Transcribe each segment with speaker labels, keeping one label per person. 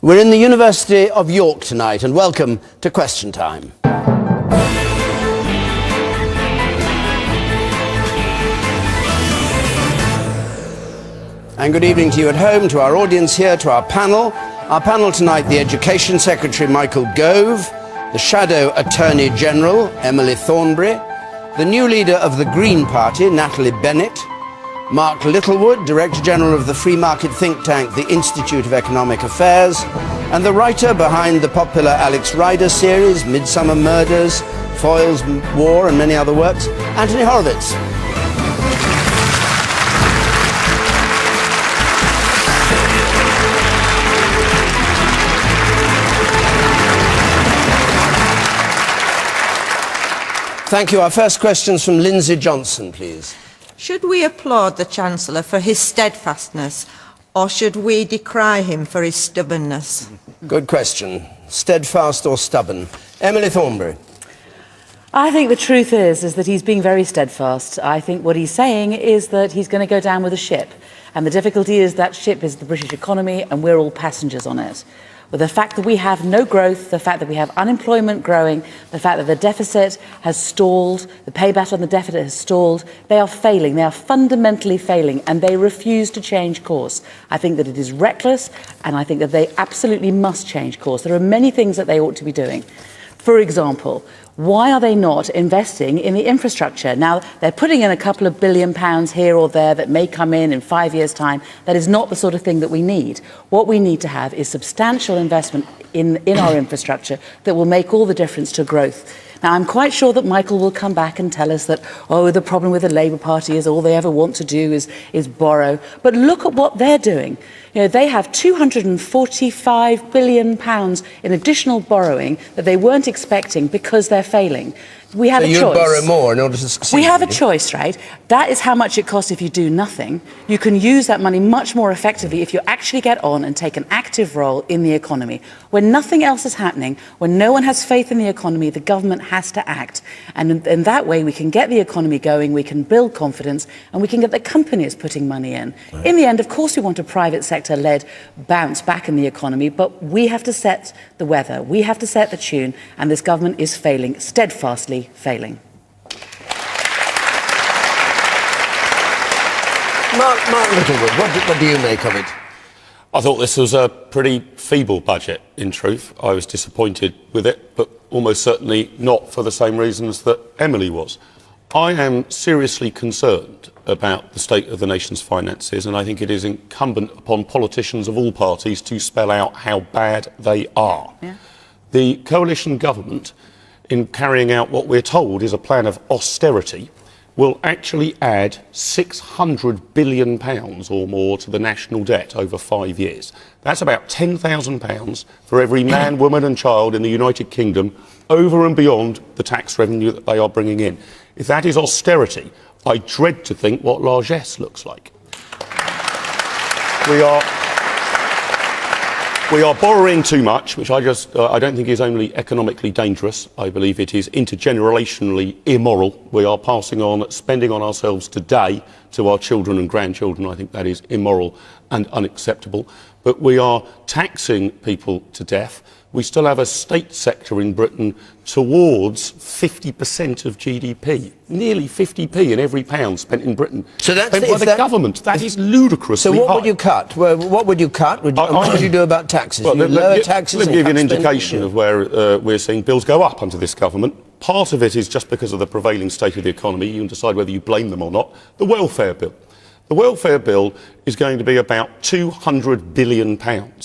Speaker 1: We're in the University of York tonight, and welcome to Question Time. And good evening to you at home, to our audience here, to our panel. Our panel tonight, the Education Secretary, Michael Gove, the Shadow Attorney General, Emily Thornberry, the new leader of the Green Party, Natalie Bennett, Mark Littlewood, Director General of the free market think tank, the Institute of Economic Affairs, and the writer behind the popular Alex Rider series, Midsomer Murders, Foyle's War, and many other works, Anthony Horowitz. Thank you. Our first question's from Lindsay Johnson, please.
Speaker 2: Should we applaud the Chancellor for his steadfastness, or should we decry him for his stubbornness?
Speaker 1: Good question. Steadfast or stubborn? Emily Thornberry.
Speaker 3: I think the truth is that he's being very steadfast. I think what he's saying is that he's going to go down with a ship. And the difficulty is that ship is the British economy and we're all passengers on it. With the fact that we have no growth, the fact that we have unemployment growing, the fact that the deficit has stalled, the payback on the deficit has stalled, they are failing. They are fundamentally failing, and they refuse to change course. I think that it is reckless, and I think that they absolutely must change course. There are many things that they ought to be doing. For example, why are they not investing in the infrastructure? Now, they're putting in a couple of £1 billion here or there that may come in 5 years' time. That is not the sort of thing that we need. What we need to have is substantial investment in our infrastructure that will make all the difference to growth. Now, I'm quite sure that Michael will come back and tell us that, oh, the problem with the Labour Party is all they ever want to do is borrow. But look at what they're doing. You know, they have £245 billion in additional borrowing that they weren't expecting because they're failing. We have a choice.
Speaker 1: So you borrow more in order to succeed?
Speaker 3: We have a choice, right? That is how much it costs if you do nothing. You can use that money much more effectively if you actually get on and take an active role in the economy. When nothing else is happening, when no one has faith in the economy, the government has to act. And in that way, we can get the economy going, we can build confidence, and we can get the companies putting money in. Right. In the end, of course, we want a private sector-led bounce back in the economy, but we have to set the weather, we have to set the tune, and this government is failing, steadfastly failing.
Speaker 1: Mark Littlewood, what do you make of it?
Speaker 4: I thought this was a pretty feeble budget, in truth. I was disappointed with it, but almost certainly not for the same reasons that Emily was. I am seriously concerned about the state of the nation's finances, and I think it is incumbent upon politicians of all parties to spell out how bad they are. Yeah. The coalition government, in carrying out what we're told is a plan of austerity, will actually add £600 billion or more to the national debt over 5 years. That's about £10,000 for every man, woman and child in the United Kingdom, over and beyond the tax revenue that they are bringing in. If that is austerity, I dread to think what largesse looks like. We are borrowing too much, which I don't think is only economically dangerous. I believe it is intergenerationally immoral. We are passing on spending on ourselves today to our children and grandchildren. I think that is immoral and unacceptable. But we are taxing people to death. We still have a state sector in Britain towards 50% of GDP. Nearly 50p in every pound spent in Britain.
Speaker 1: So that's
Speaker 4: spent by the government. That is ludicrously
Speaker 1: So what
Speaker 4: high.
Speaker 1: would you cut? Well, what would you cut? What would you do about taxes?
Speaker 4: Well,
Speaker 1: lower taxes?
Speaker 4: Let me give you an indication of where we're seeing bills go up under this government. Part of it is just because of the prevailing state of the economy. You can decide whether you blame them or not. The welfare bill. The welfare bill is going to be about £200 billion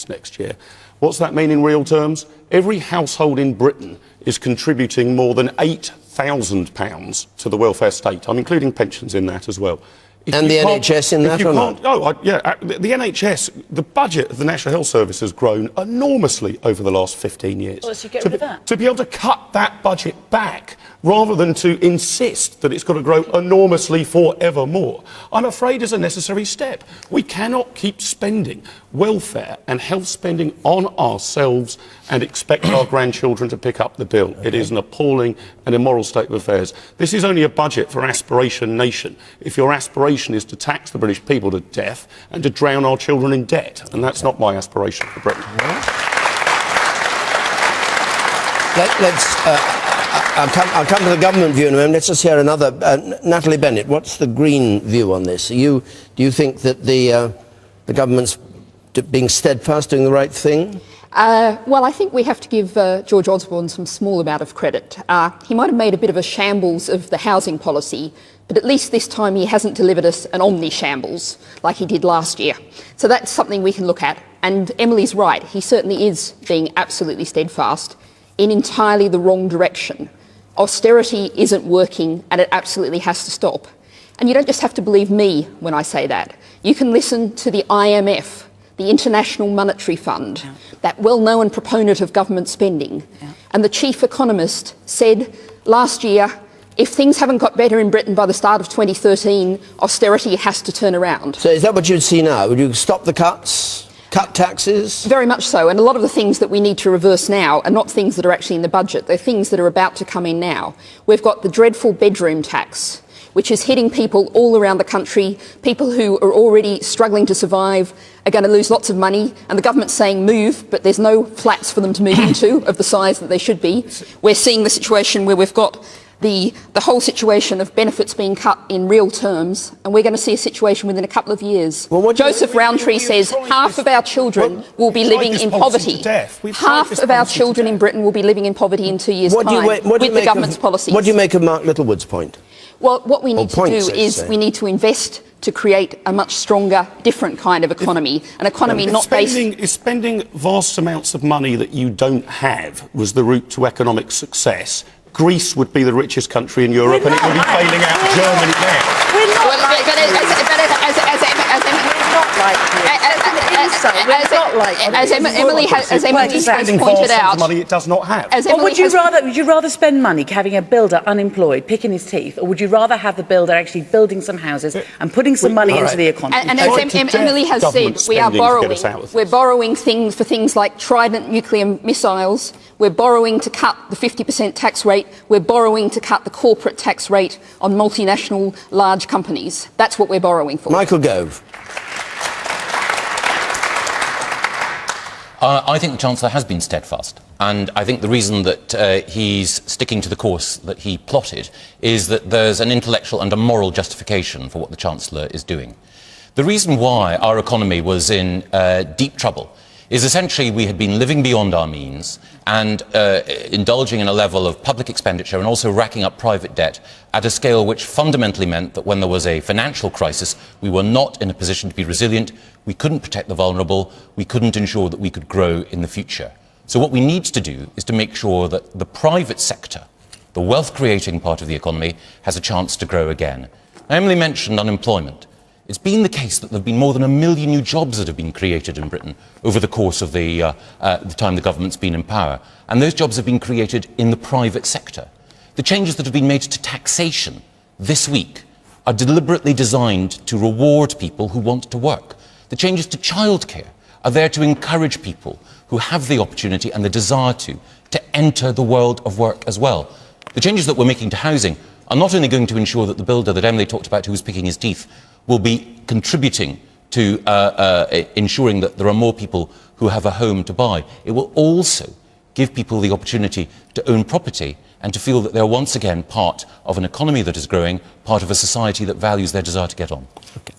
Speaker 4: next year. What's that mean in real terms? Every household in Britain is contributing more than £8,000 to the welfare state. I'm including pensions in that as well.
Speaker 1: And the NHS in that or not?
Speaker 4: The NHS, the budget of the National Health Service has grown enormously over the last 15 years.
Speaker 3: Well, so you get rid of that.
Speaker 4: To be able to cut that budget back, rather than to insist that it's got to grow enormously forevermore, I'm afraid is a necessary step. We cannot keep spending welfare and health spending on ourselves and expect our grandchildren to pick up the bill. Okay. It is an appalling and immoral state of affairs. This is only a budget for aspiration nation. If your aspiration is to tax the British people to death and to drown our children in debt, and that's not my aspiration for Britain. Yeah.
Speaker 1: I'll come to the government view in a moment. Let's just hear another. Natalie Bennett, what's the Green view on this? Do you think that the government's being steadfast, doing the right thing?
Speaker 5: Well, I think we have to give George Osborne some small amount of credit. He might have made a bit of a shambles of the housing policy, but at least this time he hasn't delivered us an omni-shambles like he did last year. So that's something we can look at. And Emily's right, he certainly is being absolutely steadfast in entirely the wrong direction. Austerity isn't working and it absolutely has to stop. And you don't just have to believe me when I say that. You can listen to the IMF, the International Monetary Fund, that well-known proponent of government spending. And the chief economist said last year, if things haven't got better in Britain by the start of 2013, austerity has to turn around.
Speaker 1: So is that what you'd see now? Would you stop the cuts? Cut taxes?
Speaker 5: Very much so. And a lot of the things that we need to reverse now are not things that are actually in the budget. They're things that are about to come in now. We've got the dreadful bedroom tax, which is hitting people all around the country. People who are already struggling to survive are going to lose lots of money, and the government's saying move, but there's no flats for them to move into of the size that they should be. We're seeing the situation where we've got the whole situation of benefits being cut in real terms, and we're going to see a situation within a couple of years.
Speaker 1: Well,
Speaker 5: Joseph Rowntree says half of our children will be living in poverty. Half of our children in Britain will be living in poverty in 2 years' time with the government's policies.
Speaker 1: What do you make of Mark Littlewood's point?
Speaker 5: Well, what we need to do is we need to invest to create a much stronger, different kind of economy, an economy not based...
Speaker 4: If spending vast amounts of money that you don't have was the route to economic success, Greece would be the richest country in Europe and it would be failing out Germany now.
Speaker 3: We're not like
Speaker 5: as Emily has pointed out,
Speaker 4: money it does not have.
Speaker 3: Or would you rather spend money having a builder unemployed, picking his teeth, or would you rather have the builder actually building some houses and putting some money into the economy?
Speaker 5: And as Emily has said, we are borrowing. We're borrowing things for things like Trident nuclear missiles. We're borrowing to cut the 50% tax rate. We're borrowing to cut the corporate tax rate on multinational large companies. That's what we're borrowing for.
Speaker 1: Michael Gove.
Speaker 6: I think the Chancellor has been steadfast, and I think the reason that he's sticking to the course that he plotted is that there's an intellectual and a moral justification for what the Chancellor is doing. The reason why our economy was in deep trouble is essentially we had been living beyond our means and indulging in a level of public expenditure and also racking up private debt at a scale which fundamentally meant that when there was a financial crisis, we were not in a position to be resilient, we couldn't protect the vulnerable, we couldn't ensure that we could grow in the future. So what we need to do is to make sure that the private sector, the wealth-creating part of the economy, has a chance to grow again. Now, Emily mentioned unemployment. It's been the case that there have been more than 1 million new jobs that have been created in Britain over the course of the time the government's been in power. And those jobs have been created in the private sector. The changes that have been made to taxation this week are deliberately designed to reward people who want to work. The changes to childcare are there to encourage people who have the opportunity and the desire to enter the world of work as well. The changes that we're making to housing are not only going to ensure that the builder that Emily talked about who was picking his teeth will be contributing to ensuring that there are more people who have a home to buy. It will also give people the opportunity to own property and to feel that they're once again part of an economy that is growing, part of a society that values their desire to get on.
Speaker 1: Okay.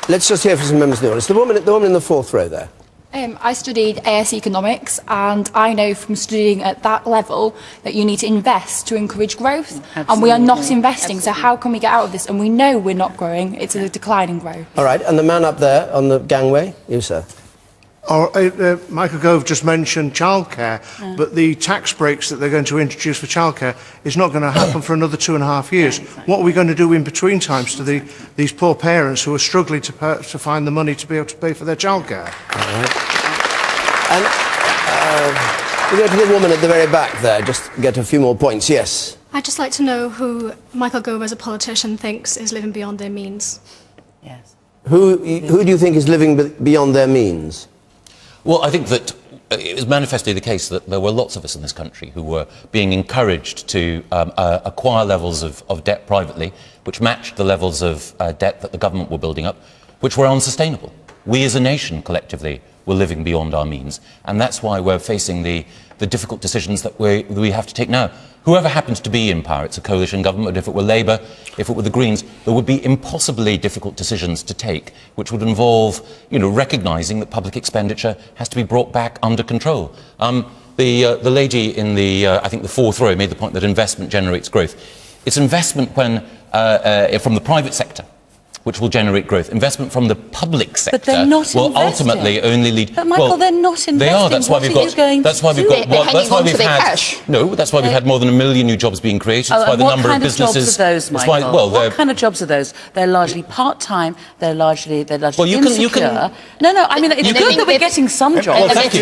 Speaker 1: Let's just hear from some members of the audience. The woman in the fourth row there.
Speaker 7: I studied AS Economics, and I know from studying at that level that you need to invest to encourage growth, and we are not investing, so how can we get out of this? And we know we're not growing, it's a declining growth.
Speaker 1: All right, and the man up there on the gangway, you, sir.
Speaker 8: Michael Gove just mentioned childcare, but the tax breaks that they're going to introduce for childcare is not going to happen for another 2.5 years. What are we going to do in between times to these poor parents who are struggling to find the money to be able to pay for their childcare?
Speaker 1: All right. And we go to the woman at the very back there, just get a few more points. Yes?
Speaker 9: I'd just like to know who Michael Gove as a politician thinks is living beyond their means.
Speaker 3: Yes.
Speaker 1: Who do you think is living beyond their means?
Speaker 6: Well, I think that it was manifestly the case that there were lots of us in this country who were being encouraged to acquire levels of debt privately, which matched the levels of debt that the government were building up, which were unsustainable. we as a nation collectively were living beyond our means. And that's why we're facing the difficult decisions that we have to take now. Whoever happens to be in power, it's a coalition government, if it were Labour, if it were the Greens, there would be impossibly difficult decisions to take, which would involve, recognising that public expenditure has to be brought back under control. The lady in I think the fourth row made the point that investment generates growth. It's investment from the private sector which will generate growth. Investment from the public sector will ultimately only lead.
Speaker 3: But Michael, they're not investing.
Speaker 6: They are. That's why we've got. That's why we've got. That's why we've had. No, that's why we've had more than 1 million new jobs being created. That's why the number of businesses.
Speaker 3: What kind of jobs are those, Michael? What kind of jobs are those? They're largely part-time. They're largely insecure. You can. No. I mean, it's good that we're getting some jobs.
Speaker 6: Well, thank you.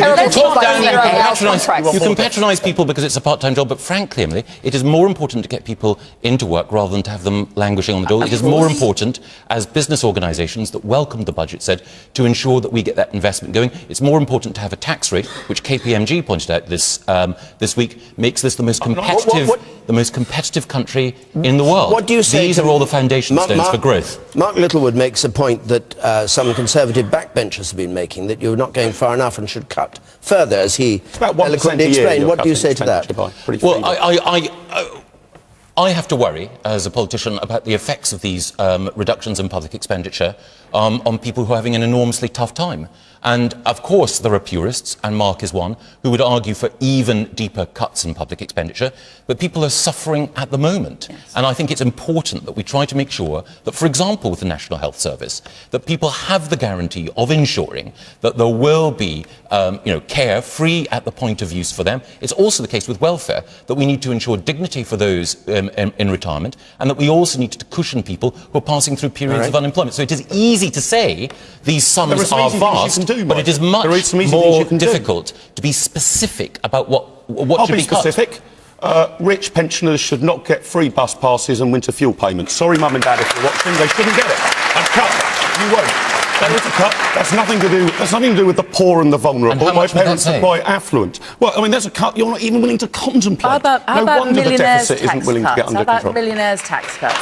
Speaker 6: You can patronise people because it's a part-time job, but frankly, Emily, it is more important to get people into work rather than to have them languishing on the dole. It is more important, as business organisations that welcomed the budget said, to ensure that we get that investment going. It's more important to have a tax rate, which KPMG pointed out this week, makes this the most competitive country in the world.
Speaker 1: What do you say?
Speaker 6: These are all the foundation stones for growth.
Speaker 1: Mark Littlewood makes a point that some Conservative backbenchers have been making, that you're not going far enough and should cut further, as he eloquently explained. What do you say to that?
Speaker 6: Well, I have to worry, as a politician, about the effects of these reductions in public expenditure on people who are having an enormously tough time. And, of course, there are purists, and Mark is one, who would argue for even deeper cuts in public expenditure, but people are suffering at the moment. Yes. And I think it's important that we try to make sure that, for example, with the National Health Service, that people have the guarantee of ensuring that there will be care free at the point of use for them. It's also the case with welfare, that we need to ensure dignity for those in retirement, and that we also need to cushion people who are passing through periods of unemployment. So it is easy to say these sums are vast, but it is much more difficult to be specific about what should be cut.
Speaker 4: Specific. Rich pensioners should not get free bus passes and winter fuel payments. Sorry, Mum and Dad, if you're watching, they shouldn't get it. I've cut that. You won't. That is a cut. That's nothing to do. That's nothing to do with the poor and the vulnerable. My parents are quite affluent. Well, I mean, there's a cut you're not even willing to contemplate.
Speaker 3: How about
Speaker 4: wonder the deficit isn't willing to get under control.
Speaker 3: How about millionaires' tax cuts?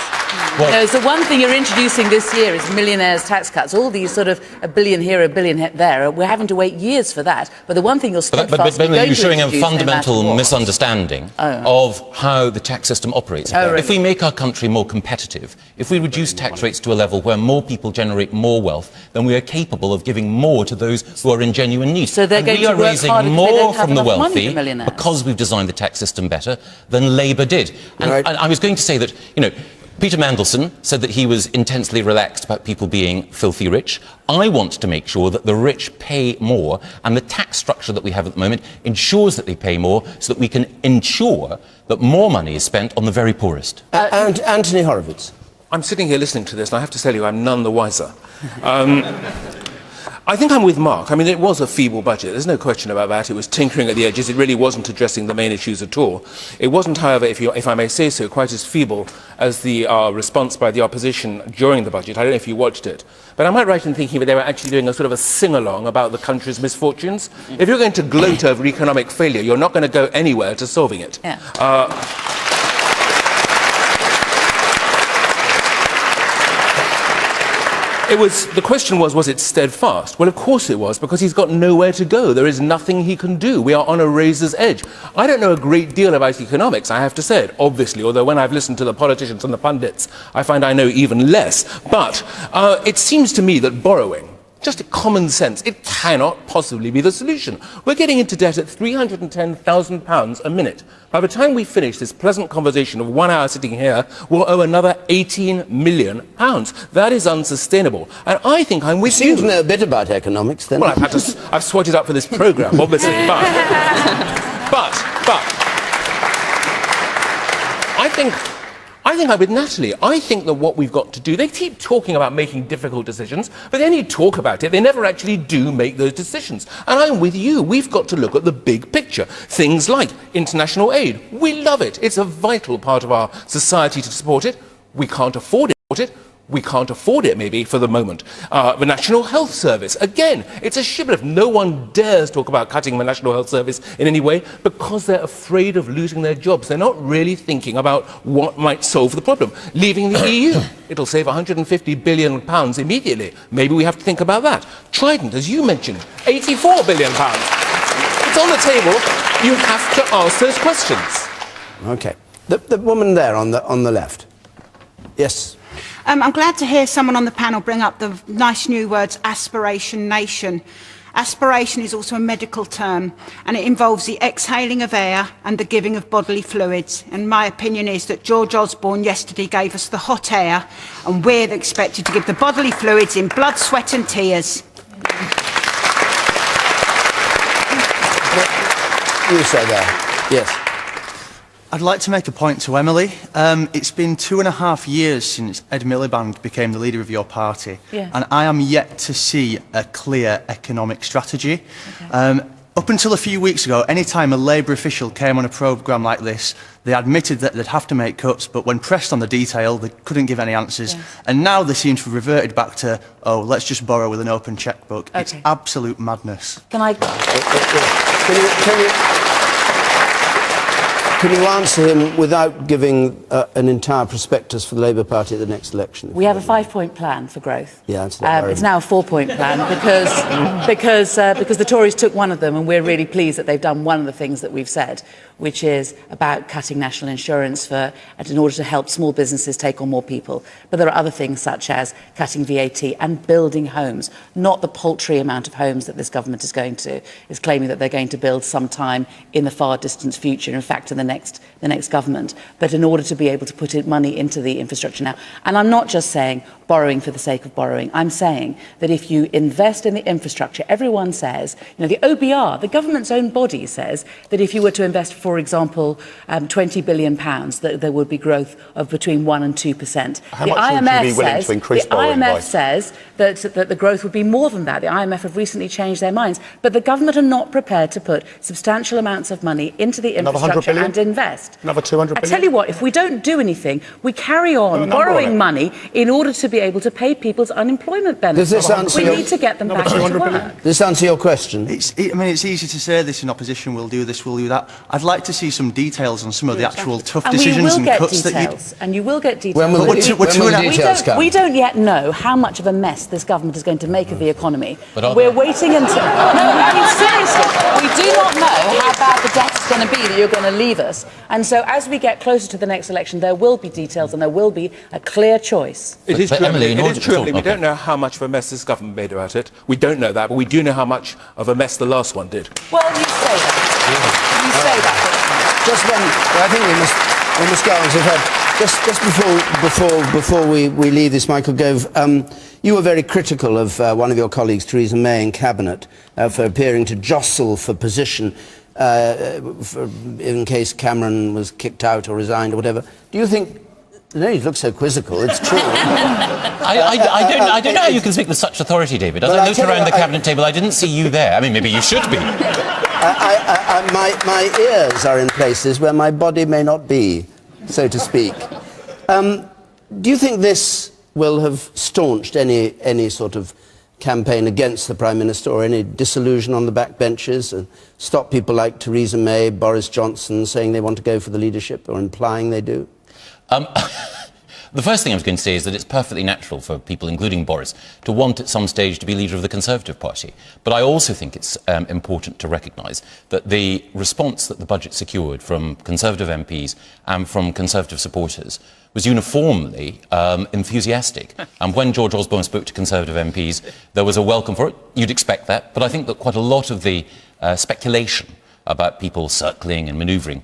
Speaker 3: It's the one thing you're introducing this year is millionaires' tax cuts. All these sort of a billion here, a billion there. We're having to wait years for that. But the one thing you're steadfastly
Speaker 6: But you're showing a fundamental misunderstanding of how the tax system operates.
Speaker 3: Really?
Speaker 6: If we make our country more competitive, if we reduce tax rates to a level where more people generate more wealth, then we are capable of giving more to those who are in genuine need.
Speaker 3: So they're going
Speaker 6: to work
Speaker 3: raising
Speaker 6: more from the wealthy because we've designed the tax system better than Labour did. And I was going to say that, Peter Mandelson said that he was intensely relaxed about people being filthy rich. I want to make sure that the rich pay more, and the tax structure that we have at the moment ensures that they pay more, so that we can ensure that more money is spent on the very poorest.
Speaker 1: And Anthony Horowitz.
Speaker 10: I'm sitting here listening to this, and I have to tell you, I'm none the wiser. I think I'm with Mark. I mean, it was a feeble budget. There's no question about that. It was tinkering at the edges. It really wasn't addressing the main issues at all. It wasn't, however, if I may say so, quite as feeble as the response by the opposition during the budget. I don't know if you watched it. But am I right in thinking that they were actually doing a sort of a sing-along about the country's misfortunes? If you're going to gloat over economic failure, you're not going to go anywhere to solving it.
Speaker 3: Yeah.
Speaker 10: The question was it steadfast? Well, of course it was, because he's got nowhere to go. There is nothing he can do. We are on a razor's edge. I don't know a great deal about economics, I have to say it, obviously, although when I've listened to the politicians and the pundits, I find I know even less. But it seems to me that borrowing, just common sense, it cannot possibly be the solution. We're getting into debt at £310,000 a minute. By the time we finish this pleasant conversation of 1 hour sitting here, we'll owe another £18 million. That is unsustainable. And I think I'm with you.
Speaker 1: You seem to know a bit about economics, then.
Speaker 10: Well, I've swatted up for this programme, obviously. But I think I'm with Natalie. I think that what we've got to do, they keep talking about making difficult decisions, but they only talk about it. They never actually do make those decisions. And I'm with you. We've got to look at the big picture. Things like international aid. We love it. It's a vital part of our society to support it. We can't afford it. We can't afford it, maybe, for the moment. The National Health Service, again, it's a shibboleth. No one dares talk about cutting the National Health Service in any way because they're afraid of losing their jobs. They're not really thinking about what might solve the problem. Leaving the EU, it'll save £150 billion immediately. Maybe we have to think about that. Trident, as you mentioned, £84 billion. It's on the table. You have to ask those questions.
Speaker 1: OK. The woman there on the left. Yes.
Speaker 11: I'm glad to hear someone on the panel bring up the nice new words aspiration nation. Aspiration is also a medical term, and it involves the exhaling of air and the giving of bodily fluids. And my opinion is that George Osborne yesterday gave us the hot air, and we're expected to give the bodily fluids in blood, sweat and tears.
Speaker 1: You say that. Yes.
Speaker 12: I'd like to make a point to Emily. It's been 2.5 years since Ed Miliband became the leader of your party, and I am yet to see a clear economic strategy. Okay. Up until a few weeks ago, any time a Labour official came on a programme like this, they admitted that they'd have to make cuts, but when pressed on the detail, they couldn't give any answers. Yes. And now they seem to have reverted back to, oh, let's just borrow with an open chequebook. Okay. It's absolute madness.
Speaker 1: Can you answer him without giving an entire prospectus for the Labour Party at the next election?
Speaker 3: We have a 5-point plan for growth.
Speaker 1: Yeah,
Speaker 3: it's now a 4-point plan because the Tories took one of them, and we're really pleased that they've done one of the things that we've said, which is about cutting national insurance in order to help small businesses take on more people. But there are other things such as cutting VAT and building homes, not the paltry amount of homes that this government is claiming that they're going to build sometime in the far distant future. In fact, in the next government, but in order to be able to put money into the infrastructure now. And I'm not just saying borrowing for the sake of borrowing. I'm saying that if you invest in the infrastructure, everyone says, the OBR, the government's own body, says that if you were to invest, for example, £20 billion, that there would be growth of between 1% and 2%.
Speaker 4: How much would you be willing to increase borrowing by?
Speaker 3: The IMF says that the growth would be more than that. The IMF have recently changed their minds, but the government are not prepared to put substantial amounts of money into the infrastructure and invest.
Speaker 4: Another 200 billion?
Speaker 3: I tell you what, if we don't do anything, we carry on borrowing money in order to be able to pay people's unemployment benefits. We need to get them back to work.
Speaker 1: Does this answer your question?
Speaker 12: It's easy to say this in opposition, we'll do this, we'll do that. I'd like to see some details on some of the actual tough decisions and cuts that you...
Speaker 3: And you will get details.
Speaker 1: When will the details come?
Speaker 3: We don't yet know how much of a mess this government is going to make of the economy. We're waiting until... No, I mean, seriously, we do not know how bad the debt is going to be that you're going to leave us. And so as we get closer to the next election, there will be details and there will be a clear choice.
Speaker 10: It is true, Emily. We don't know how much of a mess this government made about it. We don't know that, but we do know how much of a mess the last one did.
Speaker 3: Well, you say that. You say that.
Speaker 1: Just I think we must go on to just before we leave this, Michael Gove, you were very critical of one of your colleagues, Theresa May, in Cabinet for appearing to jostle for position in case Cameron was kicked out or resigned or whatever. Do you think... No, you look so quizzical, it's true.
Speaker 6: I don't know how you can speak with such authority, David. As I looked around the Cabinet table, I didn't see you there. I mean, maybe you should be.
Speaker 1: My ears are in places where my body may not be, so to speak. Do you think this will have staunched any sort of campaign against the Prime Minister or any disillusion on the backbenches and stop people like Theresa May, Boris Johnson saying they want to go for the leadership or implying they do?
Speaker 6: The first thing I was going to say is that it's perfectly natural for people, including Boris, to want at some stage to be leader of the Conservative Party. But I also think it's important to recognise that the response that the budget secured from Conservative MPs and from Conservative supporters was uniformly enthusiastic. And when George Osborne spoke to Conservative MPs, there was a welcome for it. You'd expect that. But I think that quite a lot of the speculation about people circling and manoeuvring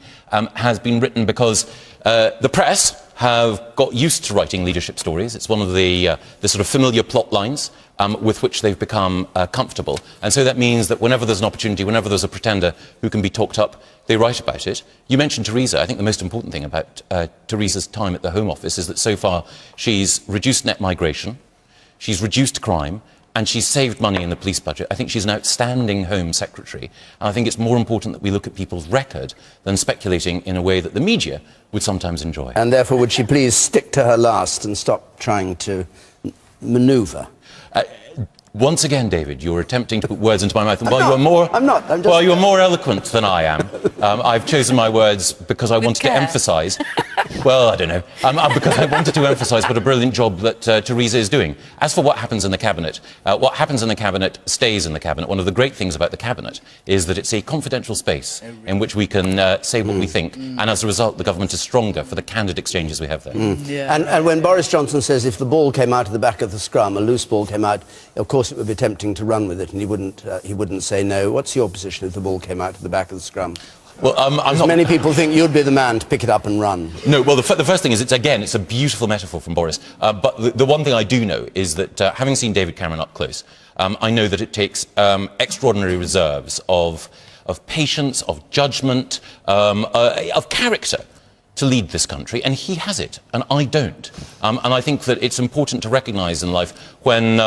Speaker 6: has been written because the press have got used to writing leadership stories. It's one of the sort of familiar plot lines with which they've become comfortable. And so that means that whenever there's an opportunity, whenever there's a pretender who can be talked up, they write about it. You mentioned Theresa. I think the most important thing about Theresa's time at the Home Office is that so far she's reduced net migration, she's reduced crime, and she's saved money in the police budget. I think she's an outstanding Home Secretary, and I think it's more important that we look at people's record than speculating in a way that the media would sometimes enjoy.
Speaker 1: And therefore, would she please stick to her last and stop trying to manoeuvre?
Speaker 6: Once again, David, you're attempting to put words into my mouth, and
Speaker 1: I'm
Speaker 6: while you're more eloquent than I am, I've chosen my words because I wanted to emphasise. Well, I don't know. Because I wanted to emphasise what a brilliant job that Theresa is doing. As for what happens in the Cabinet, what happens in the Cabinet stays in the Cabinet. One of the great things about the Cabinet is that it's a confidential space in which we can say what we think, and as a result, the government is stronger for the candid exchanges we have there.
Speaker 1: Yeah. And when Boris Johnson says if the ball came out of the back of the scrum, a loose ball came out, of course it would be tempting to run with it, and he wouldn't say no. What's your position if the ball came out of the back of the scrum?
Speaker 6: Well,
Speaker 1: many people think you'd be the man to pick it up and run.
Speaker 6: No, well, the first thing is, it's a beautiful metaphor from Boris. But the one thing I do know is that, having seen David Cameron up close, I know that it takes extraordinary reserves of patience, of judgment, of character to lead this country, and he has it, and I don't. And I think that it's important to recognise in life when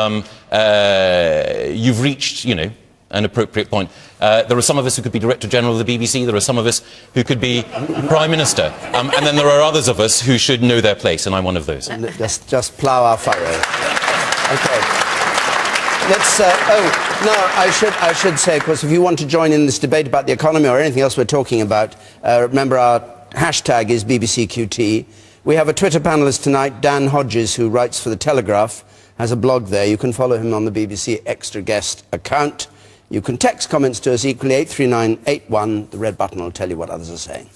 Speaker 6: you've reached, you know, an appropriate point. There are some of us who could be Director General of the BBC, there are some of us who could be Prime Minister, and then there are others of us who should know their place, and I'm one of those.
Speaker 1: Just plough our furrow. OK. Let's, I should say, of course, if you want to join in this debate about the economy or anything else we're talking about, remember our hashtag is BBCQT. We have a Twitter panellist tonight, Dan Hodges, who writes for The Telegraph, has a blog there. You can follow him on the BBC Extra Guest account. You can text comments to us equally, 83981. The red button will tell you what others are saying.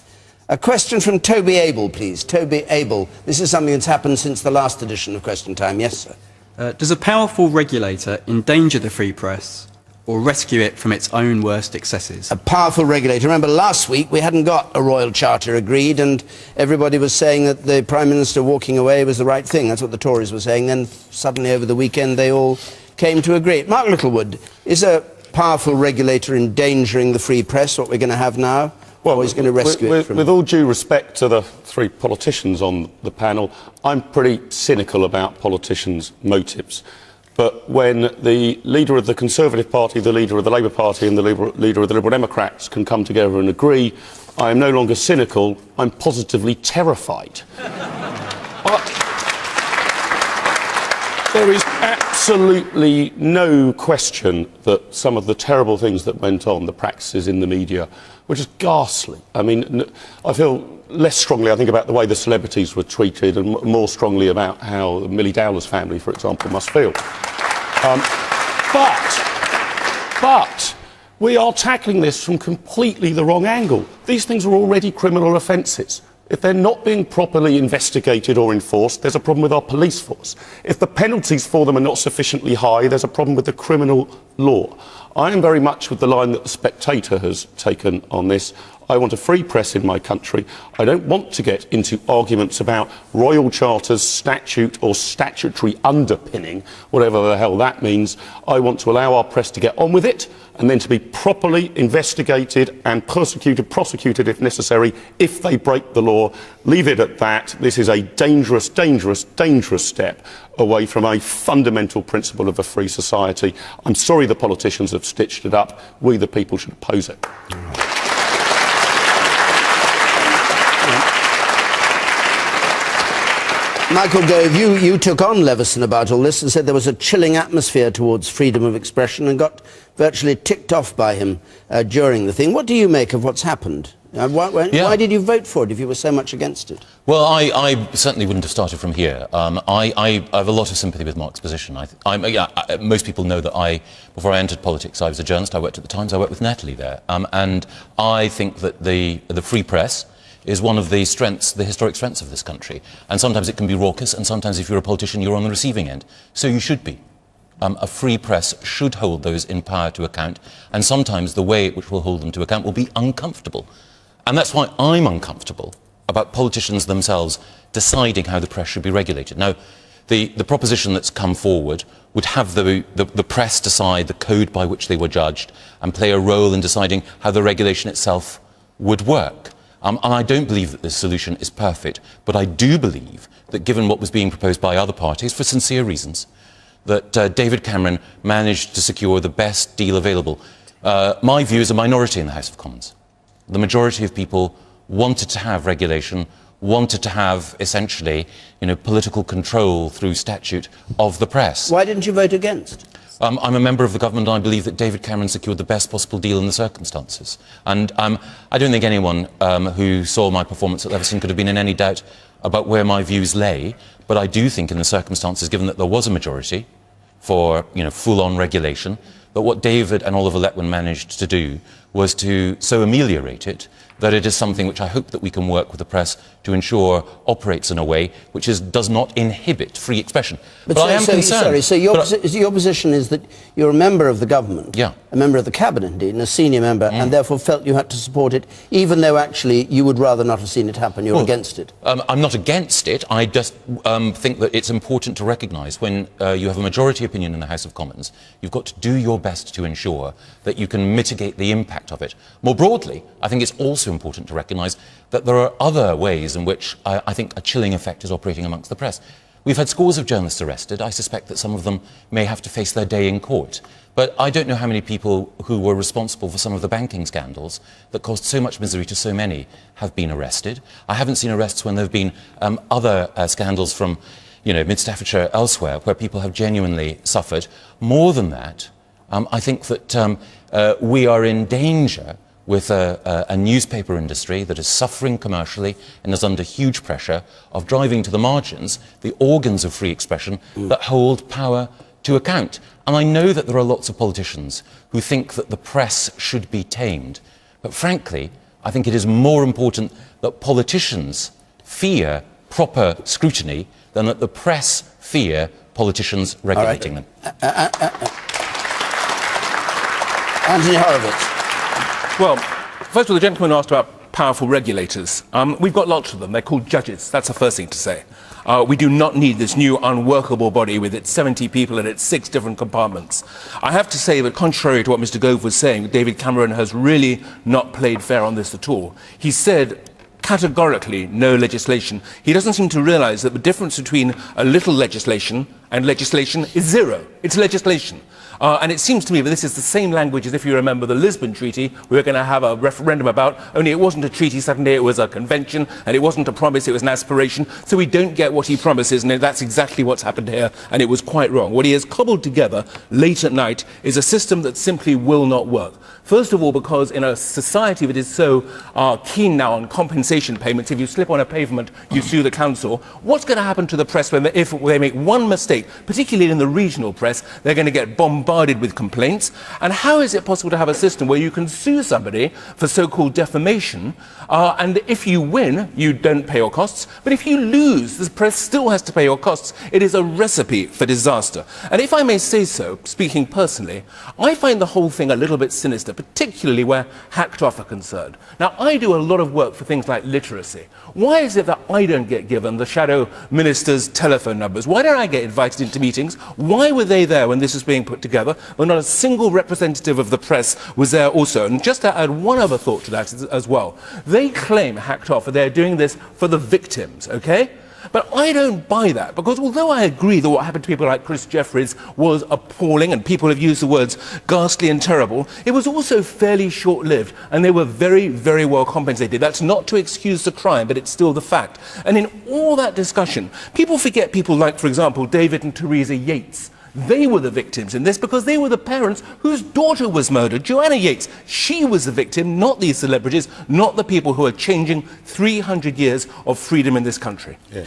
Speaker 1: A question from Toby Abel, please. Toby Abel. This is something that's happened since the last edition of Question Time. Yes, sir.
Speaker 13: Does a powerful regulator endanger the free press or rescue it from its own worst excesses?
Speaker 1: A powerful regulator. Remember, last week we hadn't got a royal charter agreed, and everybody was saying that the Prime Minister walking away was the right thing. That's what the Tories were saying. Then suddenly over the weekend they all came to agree. Mark Littlewood, is a powerful regulator endangering the free press, what we're going to have now? Well, he's going to rescue it from...
Speaker 4: With all due respect to the three politicians on the panel, I'm pretty cynical about politicians' motives. But when the leader of the Conservative Party, the leader of the Labour Party and the leader of the Liberal Democrats can come together and agree, I am no longer cynical, I'm positively terrified. There is absolutely no question that some of the terrible things that went on, the practices in the media, were just ghastly. I mean, I feel less strongly, I think, about the way the celebrities were treated, and more strongly about how Millie Dowler's family, for example, must feel. But we are tackling this from completely the wrong angle. These things are already criminal offences. If they're not being properly investigated or enforced, there's a problem with our police force. If the penalties for them are not sufficiently high, there's a problem with the criminal law. I am very much with the line that The Spectator has taken on this. I want a free press in my country. I don't want to get into arguments about royal charters, statute or statutory underpinning, whatever the hell that means. I want to allow our press to get on with it, and then to be properly investigated and prosecuted if necessary, if they break the law. Leave it at that. This is a dangerous, dangerous, dangerous step away from a fundamental principle of a free society. I'm sorry the politicians have stitched it up. We, the people, should oppose it.
Speaker 1: Michael Gove, you took on Leveson about all this and said there was a chilling atmosphere towards freedom of expression and got virtually ticked off by him during the thing. What do you make of what's happened? Why did you vote for it if you were so much against it?
Speaker 6: Well, I certainly wouldn't have started from here. I have a lot of sympathy with Mark's position. Most people know that before I entered politics, I was a journalist. I worked at the Times. I worked with Natalie there. And I think that the free press is one of the strengths, the historic strengths of this country. And sometimes it can be raucous, and sometimes if you're a politician, you're on the receiving end. So you should be. A free press should hold those in power to account, and sometimes the way which will hold them to account will be uncomfortable. And that's why I'm uncomfortable about politicians themselves deciding how the press should be regulated. Now, the proposition that's come forward would have the press decide the code by which they were judged and play a role in deciding how the regulation itself would work. And I don't believe that this solution is perfect, but I do believe that given what was being proposed by other parties, for sincere reasons, that David Cameron managed to secure the best deal available. My view is a minority in the House of Commons. The majority of people wanted to have regulation, wanted to have, essentially, political control through statute of the press.
Speaker 1: Why didn't you vote against?
Speaker 6: I'm a member of the government, and I believe that David Cameron secured the best possible deal in the circumstances. And I don't think anyone who saw my performance at Leveson could have been in any doubt about where my views lay. But I do think in the circumstances, given that there was a majority for full-on regulation, that what David and Oliver Letwin managed to do was to so ameliorate it that it is something which I hope that we can work with the press to ensure operates in a way which does not inhibit free expression. But I am concerned.
Speaker 1: So your position is that you're a member of the government,
Speaker 6: yeah,
Speaker 1: a member of the cabinet indeed, and a senior member, and therefore felt you had to support it, even though actually you would rather not have seen it happen. You're against it.
Speaker 6: I'm not against it. I just think that it's important to recognise when you have a majority opinion in the House of Commons, you've got to do your best to ensure that you can mitigate the impact of it. More broadly, I think it's also important to recognise that there are other ways in which I think a chilling effect is operating amongst the press. We've had scores of journalists arrested. I suspect that some of them may have to face their day in court. But I don't know how many people who were responsible for some of the banking scandals that caused so much misery to so many have been arrested. I haven't seen arrests when there have been other scandals from Mid Staffordshire elsewhere where people have genuinely suffered. More than that, I think that we are in danger with a newspaper industry that is suffering commercially and is under huge pressure of driving to the margins the organs of free expression that hold power to account. And I know that there are lots of politicians who think that the press should be tamed. But frankly, I think it is more important that politicians fear proper scrutiny than that the press fear politicians regulating them.
Speaker 1: Anthony Horowitz.
Speaker 10: Well, first of all, the gentleman asked about powerful regulators. We've got lots of them. They're called judges. That's the first thing to say. We do not need this new unworkable body with its 70 people and its 6 different compartments. I have to say that contrary to what Mr. Gove was saying, David Cameron has really not played fair on this at all. He said categorically no legislation. He doesn't seem to realise that the difference between a little legislation and legislation is zero. It's legislation. And it seems to me that this is the same language as if you remember the Lisbon Treaty we were going to have a referendum about, only it wasn't a treaty suddenly, it was a convention, and it wasn't a promise, it was an aspiration. So we don't get what he promises, and that's exactly what's happened here, and it was quite wrong. What he has cobbled together late at night is a system that simply will not work. First of all, because in a society that is so keen now on compensation payments, if you slip on a pavement, you sue the council. What's going to happen to the press if they make one mistake, particularly in the regional press? They're going to get bombarded with complaints. And how is it possible to have a system where you can sue somebody for so-called defamation, and if you win, you don't pay your costs, but if you lose, the press still has to pay your costs? It is a recipe for disaster. And if I may say so, speaking personally, I find the whole thing a little bit sinister, particularly where hacked off are concerned. Now, I do a lot of work for things like literacy. Why is it that I don't get given the shadow minister's telephone numbers? Why don't I get invited into meetings? Why were they there when this was being put together? Well, not a single representative of the press was there also. And just to add one other thought to that as well, they claim, hacked off, that they're doing this for the victims, okay? But I don't buy that, because although I agree that what happened to people like Chris Jeffries was appalling, and people have used the words ghastly and terrible, it was also fairly short-lived, and they were very, very well compensated. That's not to excuse the crime, but it's still the fact. And in all that discussion, people forget people like, for example, David and Theresa Yates. They were the victims in this because they were the parents whose daughter was murdered, Joanna Yates. She was the victim, not these celebrities, not the people who are changing 300 years of freedom in this country. Yeah.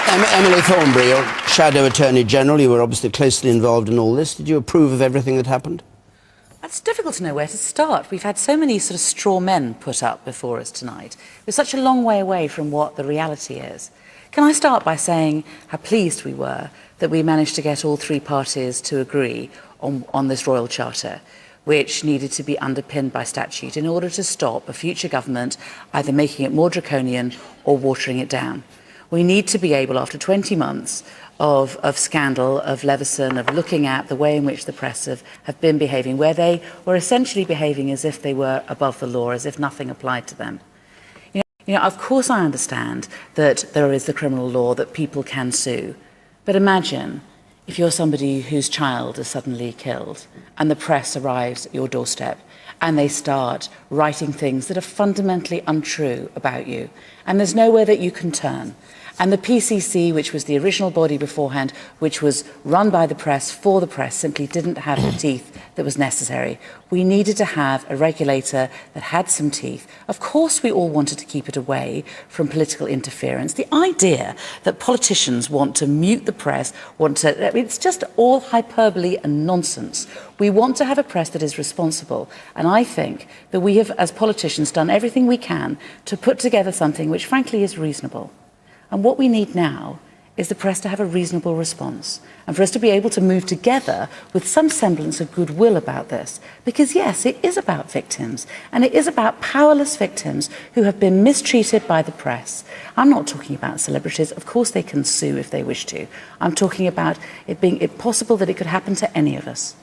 Speaker 1: Emily Thornberry, your Shadow Attorney General, you were obviously closely involved in all this. Did you approve of everything that happened?
Speaker 3: It's difficult to know where to start. We've had so many sort of straw men put up before us tonight. We're such a long way away from what the reality is. Can I start by saying how pleased we were that we managed to get all 3 parties to agree on this Royal Charter, which needed to be underpinned by statute in order to stop a future government either making it more draconian or watering it down. We need to be able, after 20 months of scandal, of Leveson, of looking at the way in which the press have been behaving, where they were essentially behaving as if they were above the law, as if nothing applied to them. You know, of course I understand that there is the criminal law that people can sue. But imagine if you're somebody whose child is suddenly killed and the press arrives at your doorstep and they start writing things that are fundamentally untrue about you, and there's nowhere that you can turn. And the PCC, which was the original body beforehand, which was run by the press for the press, simply didn't have the teeth that was necessary. We needed to have a regulator that had some teeth. Of course, we all wanted to keep it away from political interference. The idea that politicians want to mute the press, it's just all hyperbole and nonsense. We want to have a press that is responsible. And I think that we have, as politicians, done everything we can to put together something which, frankly, is reasonable. And what we need now is the press to have a reasonable response and for us to be able to move together with some semblance of goodwill about this. Because, yes, it is about victims, and it is about powerless victims who have been mistreated by the press. I'm not talking about celebrities. Of course they can sue if they wish to. I'm talking about it being possible that it could happen to any of us.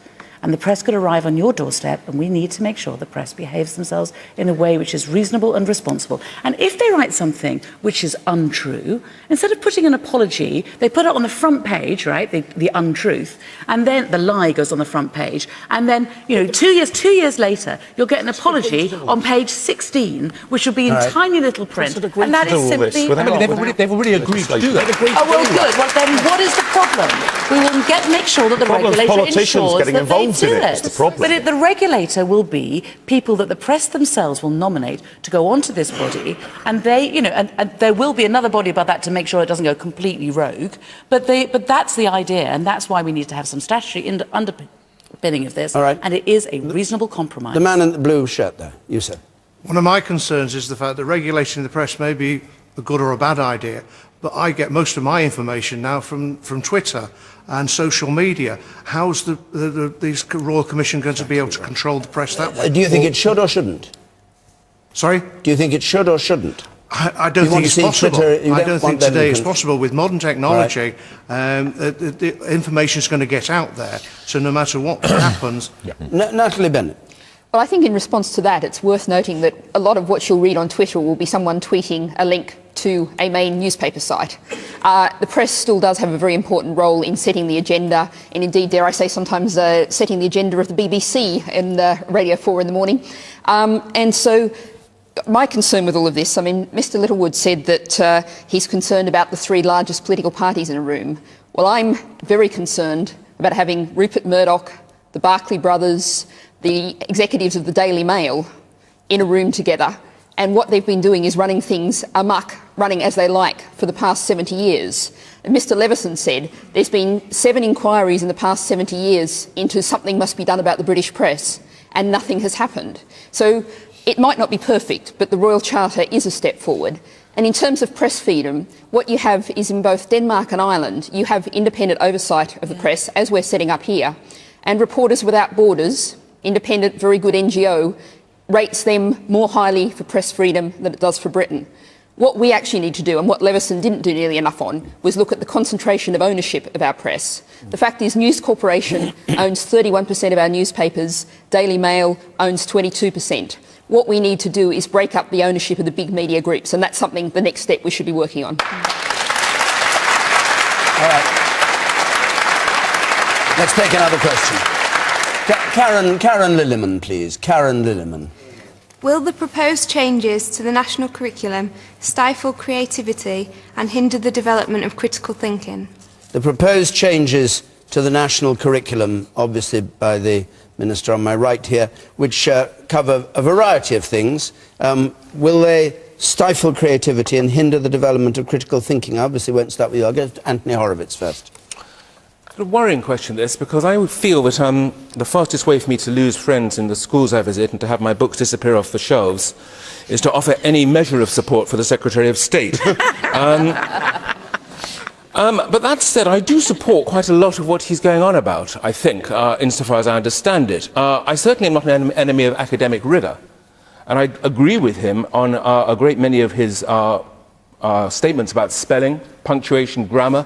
Speaker 3: And the press could arrive on your doorstep, and we need to make sure the press behaves themselves in a way which is reasonable and responsible. And if they write something which is untrue, instead of putting an apology, they put it on the front page, right, the untruth, and then the lie goes on the front page, and then, you know, 2 years later, you'll get an apology on page 16, which will be in tiny little print, and that is simply wrong.
Speaker 10: They've already agreed to do that.
Speaker 3: Oh, well, good. Well, then what is the problem? We will make sure that the regulator ensures that they do it. But the regulator will be people that the press themselves will nominate to go onto this body, and they, you know, and there will be another body above that to make sure it doesn't go completely rogue. But that's the idea, and that's why we need to have some statutory underpinning of this. And it is a reasonable compromise.
Speaker 1: The man in the blue shirt there, you said.
Speaker 8: One of my concerns is the fact that regulating the press may be a good or a bad idea, but I get most of my information now from Twitter and social media. How's the Royal Commission going to be able to control the press that way?
Speaker 1: Do you think it should or shouldn't?
Speaker 8: Sorry?
Speaker 1: Do you think it should or shouldn't?
Speaker 8: I don't think it's possible. I don't think today it's possible. With modern technology, the information is going to get out there, so no matter what happens...
Speaker 1: Natalie Bennett.
Speaker 5: Well, I think in response to that, it's worth noting that a lot of what you'll read on Twitter will be someone tweeting a link to a main newspaper site. The press still does have a very important role in setting the agenda, and indeed, dare I say, sometimes setting the agenda of the BBC in Radio 4 in the morning. And so my concern with all of this, I mean, Mr Littlewood said that he's concerned about the three largest political parties in a room. Well, I'm very concerned about having Rupert Murdoch, the Barclay brothers, the executives of the Daily Mail in a room together, and what they've been doing is running things amok, running as they like for the past 70 years. And Mr Leveson said there's been 7 inquiries in the past 70 years into something must be done about the British press, and nothing has happened. So it might not be perfect, but the Royal Charter is a step forward. And in terms of press freedom, what you have is in both Denmark and Ireland, you have independent oversight of the press, as we're setting up here, and Reporters Without Borders, independent, very good NGO, rates them more highly for press freedom than it does for Britain. What we actually need to do, and what Leveson didn't do nearly enough on, was look at the concentration of ownership of our press. The fact is News Corporation owns 31% of our newspapers, Daily Mail owns 22%. What we need to do is break up the ownership of the big media groups, and that's something, the next step we should be working on.
Speaker 1: All right. Let's take another question. Karen Lilliman, please. Karen Lilliman.
Speaker 14: Will the proposed changes to the national curriculum stifle creativity and hinder the development of critical thinking?
Speaker 1: The proposed changes to the national curriculum, obviously by the Minister on my right here, which cover a variety of things, will they stifle creativity and hinder the development of critical thinking? I obviously won't start with you. I'll go to Anthony Horowitz first.
Speaker 10: It's a worrying question, this, because I would feel that the fastest way for me to lose friends in the schools I visit and to have my books disappear off the shelves is to offer any measure of support for the Secretary of State. But that said, I do support quite a lot of what he's going on about, I think, insofar as I understand it. I certainly am not an enemy of academic rigour, and I agree with him on a great many of his statements about spelling, punctuation, grammar,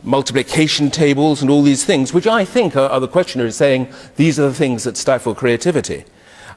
Speaker 10: multiplication tables and all these things, which I think are the questioner is saying these are the things that stifle creativity.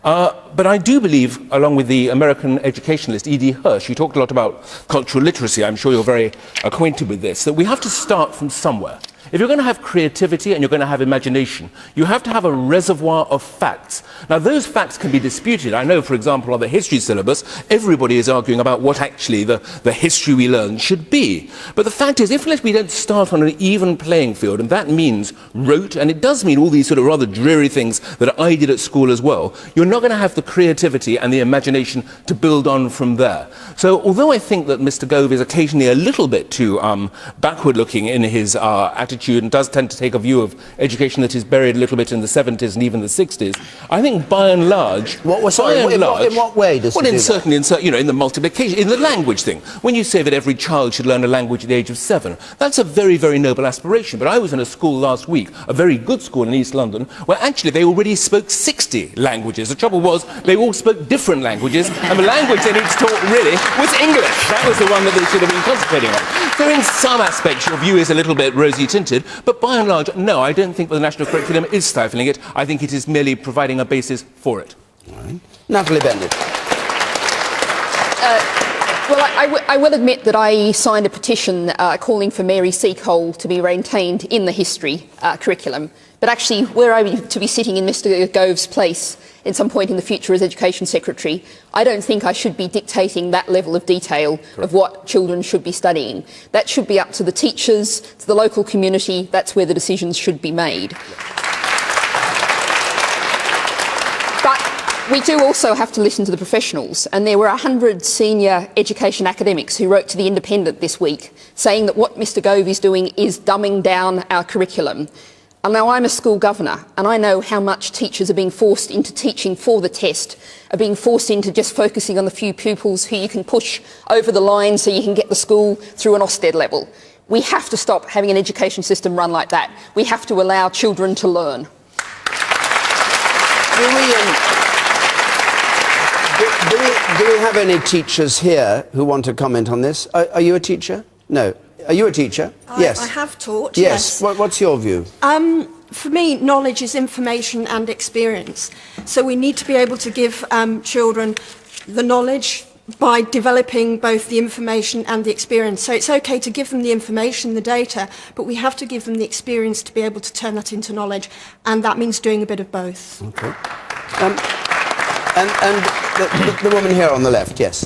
Speaker 10: But I do believe, along with the American educationalist E.D. Hirsch, who talked a lot about cultural literacy, I'm sure you're very acquainted with this, that we have to start from somewhere. If you're going to have creativity and you're going to have imagination, you have to have a reservoir of facts. Now, those facts can be disputed. I know, for example, on the history syllabus, everybody is arguing about what actually the history we learn should be. But the fact is, if we don't start on an even playing field, and that means rote, and it does mean all these sort of rather dreary things that I did at school as well, you're not going to have the creativity and the imagination to build on from there. So, although I think that Mr. Gove is occasionally a little bit too backward-looking in his attitude, and does tend to take a view of education that is buried a little bit in the 70s and even the 60s. I think by and large...
Speaker 1: in what way does
Speaker 10: well,
Speaker 1: he do
Speaker 10: certainly in the multiplication, in the language thing. When you say that every child should learn a language at the age of 7, that's a very, very noble aspiration. But I was in a school last week, a very good school in East London, where actually they already spoke 60 languages. The trouble was, they all spoke different languages, and the language they needed to talk really was English. That was the one that they should have been concentrating on. So in some aspects, your view is a little bit rosy-tinted, but by and large, no, I don't think that the national curriculum is stifling it. I think it is merely providing a basis for it.
Speaker 1: Right. Natalie Bennett.
Speaker 5: Well, I will admit that I signed a petition calling for Mary Seacole to be maintained in the history curriculum. But actually, were I to be sitting in Mr. Gove's place at some point in the future as Education Secretary, I don't think I should be dictating that level of detail of what children should be studying. That should be up to the teachers, to the local community. That's where the decisions should be made. But we do also have to listen to the professionals, and there were 100 senior education academics who wrote to The Independent this week saying that what Mr. Gove is doing is dumbing down our curriculum. And now I'm a school governor, and I know how much teachers are being forced into teaching for the test, are being forced into just focusing on the few pupils who you can push over the line so you can get the school through an Ofsted level. We have to stop having an education system run like that. We have to allow children to learn.
Speaker 1: Do we have any teachers here who want to comment on this? Are you a teacher? No. Are you a teacher? Yes.
Speaker 15: I have taught,
Speaker 1: yes. What's your view?
Speaker 15: For me, knowledge is information and experience. So we need to be able to give children the knowledge by developing both the information and the experience. So it's okay to give them the information, the data, but we have to give them the experience to be able to turn that into knowledge, and that means doing a bit of both.
Speaker 1: Okay. And the woman here on the left, yes.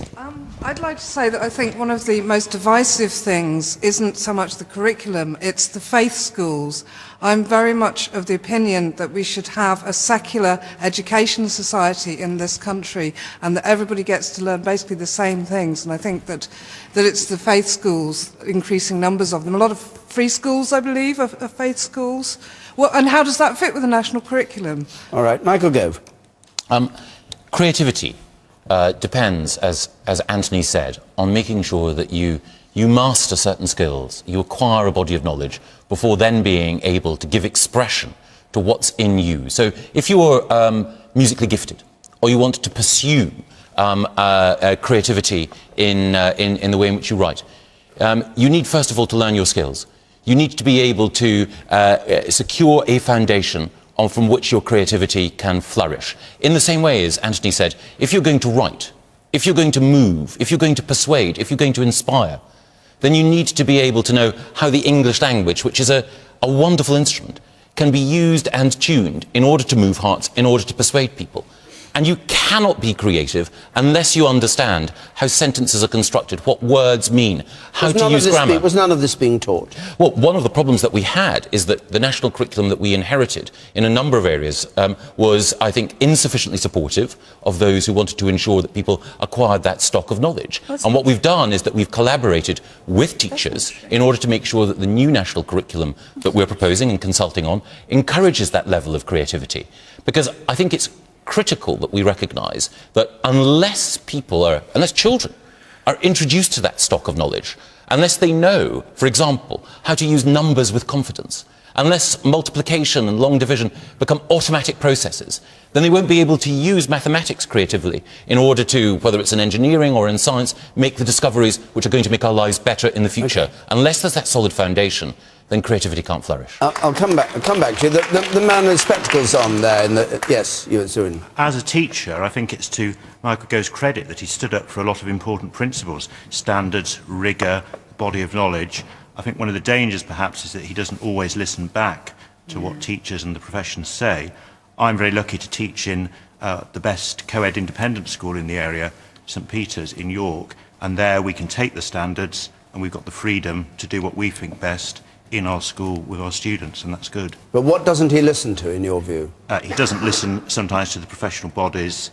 Speaker 16: I'd like to say that I think one of the most divisive things isn't so much the curriculum, it's the faith schools. I'm very much of the opinion that we should have a secular education society in this country, and that everybody gets to learn basically the same things. And I think that it's the faith schools, increasing numbers of them. A lot of free schools, I believe, are faith schools. Well, and how does that fit with the national curriculum?
Speaker 1: All right, Michael Gove.
Speaker 6: Creativity depends, as Anthony said, on making sure that you master certain skills, you acquire a body of knowledge before then being able to give expression to what's in you. So if you're musically gifted, or you want to pursue creativity in the way in which you write, you need first of all to learn your skills. You need to be able to secure a foundation from which your creativity can flourish. In the same way as Anthony said, if you're going to write, if you're going to move, if you're going to persuade, if you're going to inspire, then you need to be able to know how the English language, which is a wonderful instrument, can be used and tuned in order to move hearts, in order to persuade people. And you cannot be creative unless you understand how sentences are constructed, what words mean, how to use grammar.
Speaker 1: Was none of this being taught?
Speaker 6: Well, one of the problems that we had is that the national curriculum that we inherited in a number of areas was, I think, insufficiently supportive of those who wanted to ensure that people acquired that stock of knowledge. And what we've done is that we've collaborated with teachers in order to make sure that the new national curriculum that we're proposing and consulting on encourages that level of creativity. Because I think it's critical that we recognise that unless children are introduced to that stock of knowledge, unless they know, for example, how to use numbers with confidence, unless multiplication and long division become automatic processes, then they won't be able to use mathematics creatively in order to, whether it's in engineering or in science, make the discoveries which are going to make our lives better in the future. Okay. Unless there's that solid foundation, then creativity can't flourish.
Speaker 1: I'll come back to you. The man with spectacles on there. Yes, you were soon.
Speaker 17: As a teacher, I think it's to Michael Gove's credit that he stood up for a lot of important principles, standards, rigour, body of knowledge. I think one of the dangers, perhaps, is that he doesn't always listen back to what teachers and the profession say. I'm very lucky to teach in the best co-ed independent school in the area, St Peter's in York, and there we can take the standards and we've got the freedom to do what we think best in our school with our students, and that's good.
Speaker 1: But what doesn't he listen to, in your view?
Speaker 17: He doesn't listen sometimes to the professional bodies,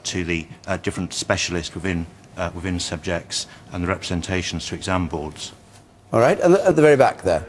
Speaker 17: to the different specialists within subjects, and the representations to exam boards.
Speaker 1: All right, and at the very back there.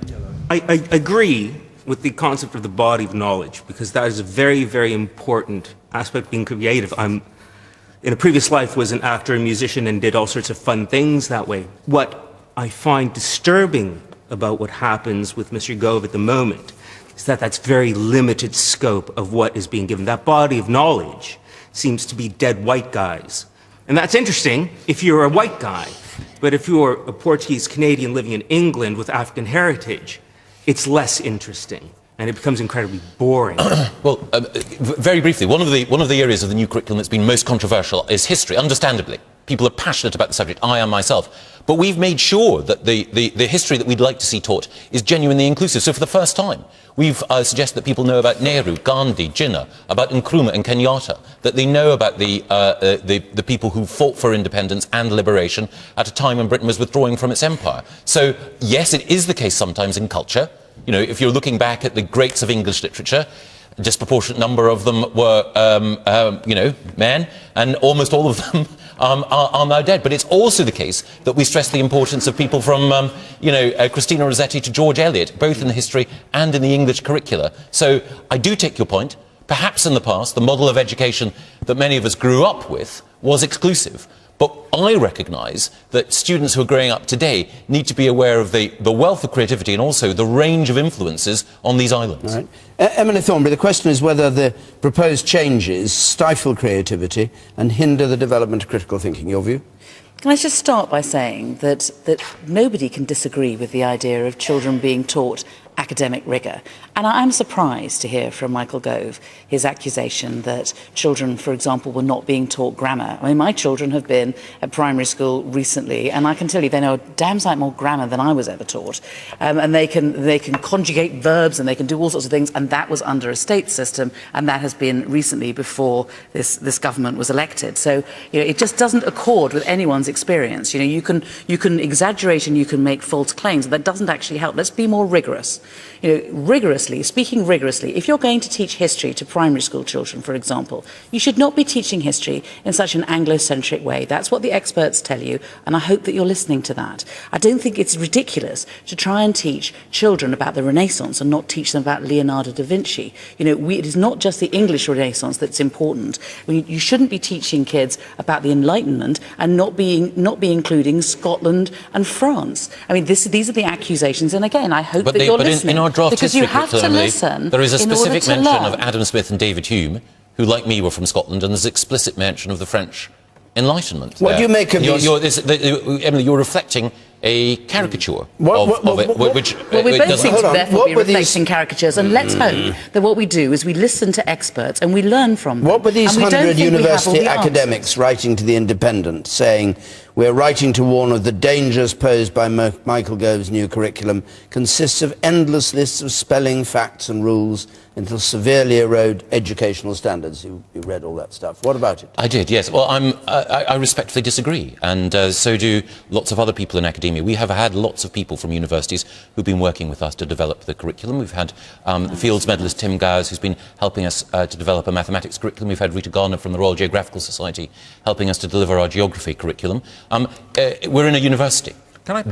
Speaker 18: I agree with the concept of the body of knowledge, because that is a very, very important aspect of being creative. In a previous life was an actor and musician and did all sorts of fun things that way. What I find disturbing about what happens with Mr. Gove at the moment is that that's very limited scope of what is being given. That body of knowledge seems to be dead white guys. And that's interesting if you're a white guy, but if you're a Portuguese Canadian living in England with African heritage, it's less interesting and it becomes incredibly boring.
Speaker 6: Well, very briefly, one of the areas of the new curriculum that's been most controversial is history, understandably. People are passionate about the subject, I am myself. But we've made sure that the history that we'd like to see taught is genuinely inclusive. So for the first time, we've suggested that people know about Nehru, Gandhi, Jinnah, about Nkrumah and Kenyatta, that they know about the people who fought for independence and liberation at a time when Britain was withdrawing from its empire. So, yes, it is the case sometimes in culture. You know, if you're looking back at the greats of English literature, a disproportionate number of them were, you know, men, and almost all of them are now dead. But it's also the case that we stress the importance of people from, you know, Christina Rossetti to George Eliot, both in the history and in the English curricula. So I do take your point. Perhaps in the past, the model of education that many of us grew up with was exclusive. But I recognise that students who are growing up today need to be aware of the wealth of creativity and also the range of influences on these islands.
Speaker 1: Right. Emily Thornberry, the question is whether the proposed changes stifle creativity and hinder the development of critical thinking. Your view?
Speaker 3: Can I just start by saying that nobody can disagree with the idea of children being taught academic rigour. And I'm surprised to hear from Michael Gove his accusation that children, for example, were not being taught grammar. I mean, my children have been at primary school recently, and I can tell you they know a damn sight more grammar than I was ever taught. And they can conjugate verbs and they can do all sorts of things, and that was under a state system, and that has been recently before this government was elected. So, you know, it just doesn't accord with anyone's experience. You know, you can exaggerate and you can make false claims, but that doesn't actually help. Let's be more rigorous. You know, speaking rigorously, if you're going to teach history to primary school children, for example, you should not be teaching history in such an Anglo-centric way. That's what the experts tell you, and I hope that you're listening to that. I don't think it's ridiculous to try and teach children about the Renaissance and not teach them about Leonardo da Vinci. You know, it is not just the English Renaissance that's important. You shouldn't be teaching kids about the Enlightenment and not be including Scotland and France. I mean, these are the accusations, and again, I hope that you're listening.
Speaker 6: In our draft
Speaker 3: because
Speaker 6: history
Speaker 3: you have to
Speaker 6: curriculum,
Speaker 3: listen.
Speaker 6: There is a specific mention
Speaker 3: learn.
Speaker 6: of Adam Smith and David Hume, who, like me, were from Scotland, and there's explicit mention of the French Enlightenment.
Speaker 1: What do you make of these?
Speaker 6: Emily, you're reflecting a caricature of it, which
Speaker 3: well, we both seem to therefore be reflecting
Speaker 1: these
Speaker 3: caricatures, and let's hope that what we do is we listen to experts and we learn from them.
Speaker 1: What were these 100 university academics
Speaker 3: answers.
Speaker 1: writing to The Independent, saying, "We're writing to warn of the dangers posed by Michael Gove's new curriculum, consists of endless lists of spelling, facts and rules until severely erode educational standards." You read all that stuff. What about it?
Speaker 6: I did, yes. Well, I respectfully disagree, and so do lots of other people in academia. We have had lots of people from universities who've been working with us to develop the curriculum. We've had the Fields medalist Tim Gowes, who's been helping us to develop a mathematics curriculum. We've had Rita Garner from the Royal Geographical Society helping us to deliver our geography curriculum. We're in a university.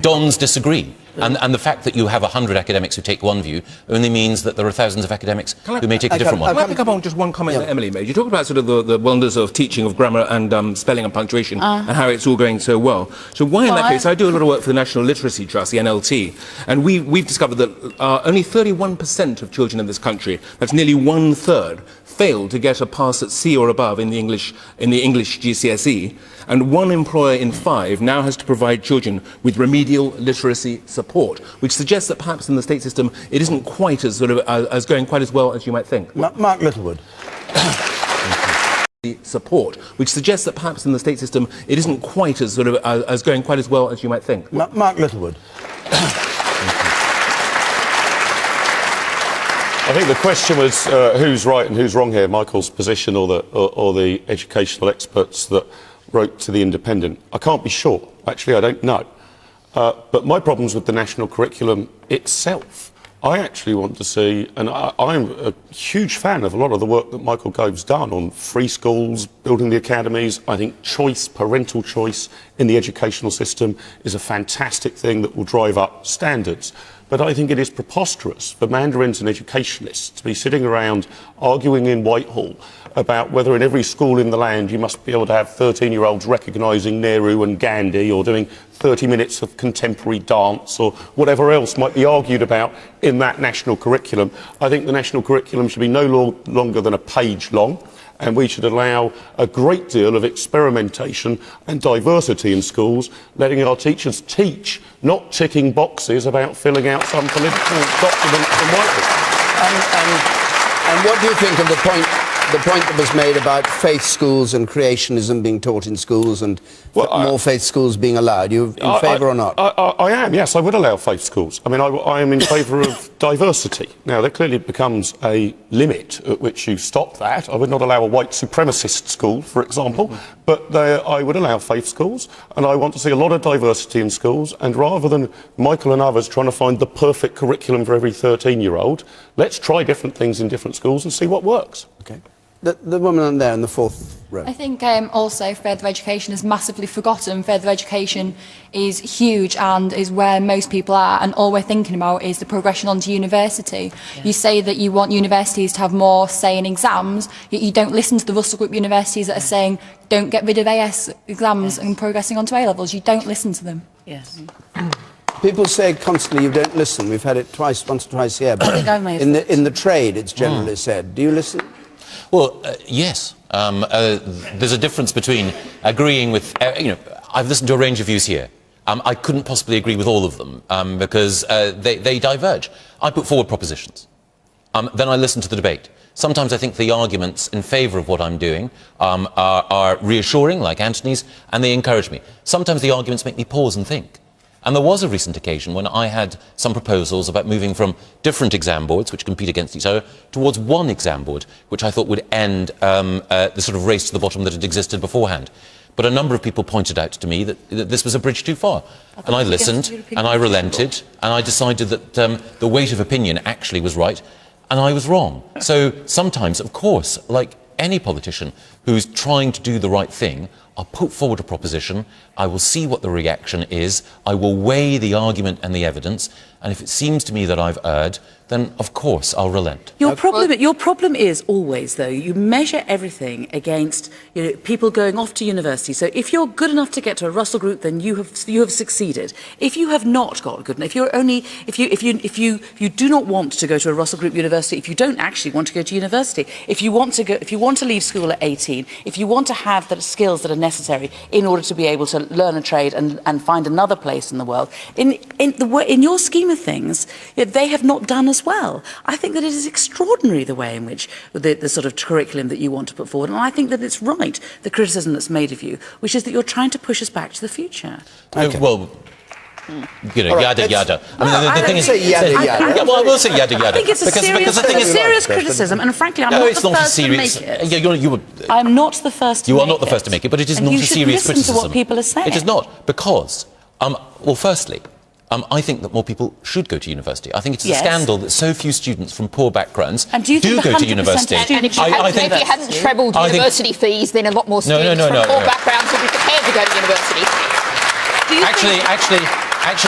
Speaker 6: Dons disagree, and the fact that you have 100 academics who take one view only means that there are thousands of academics who may take a different one.
Speaker 10: Can I pick up on just one comment that Emily made? You talked about sort of the wonders of teaching of grammar and spelling and punctuation and how it's all going so well. So why in that case, I do a lot of work for the National Literacy Trust, the NLT, and we've discovered that only 31% of children in this country, that's nearly 1/3, fail to get a pass at C or above in the English GCSE, and 1 employer in 5 now has to provide children with remedial literacy support. support, which suggests that perhaps in the state system it isn't quite as as going quite as well as you might think.
Speaker 1: Mark Littlewood.
Speaker 10: Support, which suggests that perhaps in the state system it isn't quite as as going quite as well as you might think.
Speaker 1: Mark Littlewood.
Speaker 4: I think the question was who's right and who's wrong here, Michael's position or the educational experts that wrote to The Independent. I can't be sure. Actually, I don't know. But my problem's with the national curriculum itself. I actually want to see, and I'm a huge fan of a lot of the work that Michael Gove's done on free schools, building the academies. I think choice, parental choice in the educational system is a fantastic thing that will drive up standards. But I think it is preposterous for mandarins and educationalists to be sitting around arguing in Whitehall about whether in every school in the land you must be able to have 13-year-olds recognising Nehru and Gandhi or doing 30 minutes of contemporary dance or whatever else might be argued about in that national curriculum. I think the national curriculum should be no longer than a page long, and we should allow a great deal of experimentation and diversity in schools, letting our teachers teach, not ticking boxes about filling out some political document from Whitehall.
Speaker 1: And what do you think of the point that was made about faith schools and creationism being taught in schools and more faith schools being allowed? You in favour or not?
Speaker 4: I am, yes, I would allow faith schools. I mean, I am in favour of diversity. Now, there clearly becomes a limit at which you stop that. I would not allow a white supremacist school, for example, but I would allow faith schools, and I want to see a lot of diversity in schools, and rather than Michael and others trying to find the perfect curriculum for every 13-year-old, let's try different things in different schools and see what works.
Speaker 1: Okay. The woman there in the fourth row.
Speaker 7: I think also further education is massively forgotten. Further education is huge and is where most people are, and all we're thinking about is the progression onto university. Yeah. You say that you want universities to have more say in exams, yet you don't listen to the Russell Group universities that are saying don't get rid of AS exams and progressing onto A-levels. You don't listen to them.
Speaker 3: Yes.
Speaker 1: People say constantly you don't listen. We've had it once or twice here, but in the trade it's generally said. Do you listen?
Speaker 6: Well, yes. There's a difference between agreeing with... I've listened to a range of views here. I couldn't possibly agree with all of them because they diverge. I put forward propositions. Then I listen to the debate. Sometimes I think the arguments in favour of what I'm doing are reassuring, like Anthony's, and they encourage me. Sometimes the arguments make me pause and think. And there was a recent occasion when I had some proposals about moving from different exam boards, which compete against each other, towards one exam board, which I thought would end the sort of race to the bottom that had existed beforehand. But a number of people pointed out to me that this was a bridge too far. And I listened, and I relented, and I decided that the weight of opinion actually was right, and I was wrong. So sometimes, of course, like any politician who's trying to do the right thing, I'll put forward a proposition, I will see what the reaction is, I will weigh the argument and the evidence, and if it seems to me that I've erred, then of course I'll relent.
Speaker 3: Your problem is always, though, you measure everything against people going off to university. So if you're good enough to get to a Russell Group, then you have succeeded. If you have not got good enough, if you do not want to go to a Russell Group university, if you don't actually want to go to university, if you want to leave school at 18, if you want to have the skills that are necessary in order to be able to learn a trade and find another place in the world, in your scheme of things, they have not done as well. I think that it is extraordinary the way in which the sort of curriculum that you want to put forward, and I think that it's right, the criticism that's made of you, which is that you're trying to push us back to the future.
Speaker 6: Okay. Well, yada yada.
Speaker 1: The thing is, yada yada.
Speaker 6: Well, I will say yada yada.
Speaker 3: I think it's a serious criticism, and frankly, I'm not the first to make it. I'm not the first to make it.
Speaker 6: You are not the first to make it, but it is not a serious criticism.
Speaker 3: You should listen to what people are saying.
Speaker 6: It is not, because, well, firstly, I think that more people should go to university. I think it's a scandal that so few students from poor backgrounds do go to university.
Speaker 5: And if you hadn't trebled university fees, then a lot more students from poor backgrounds would be prepared to go to university.
Speaker 6: Actually,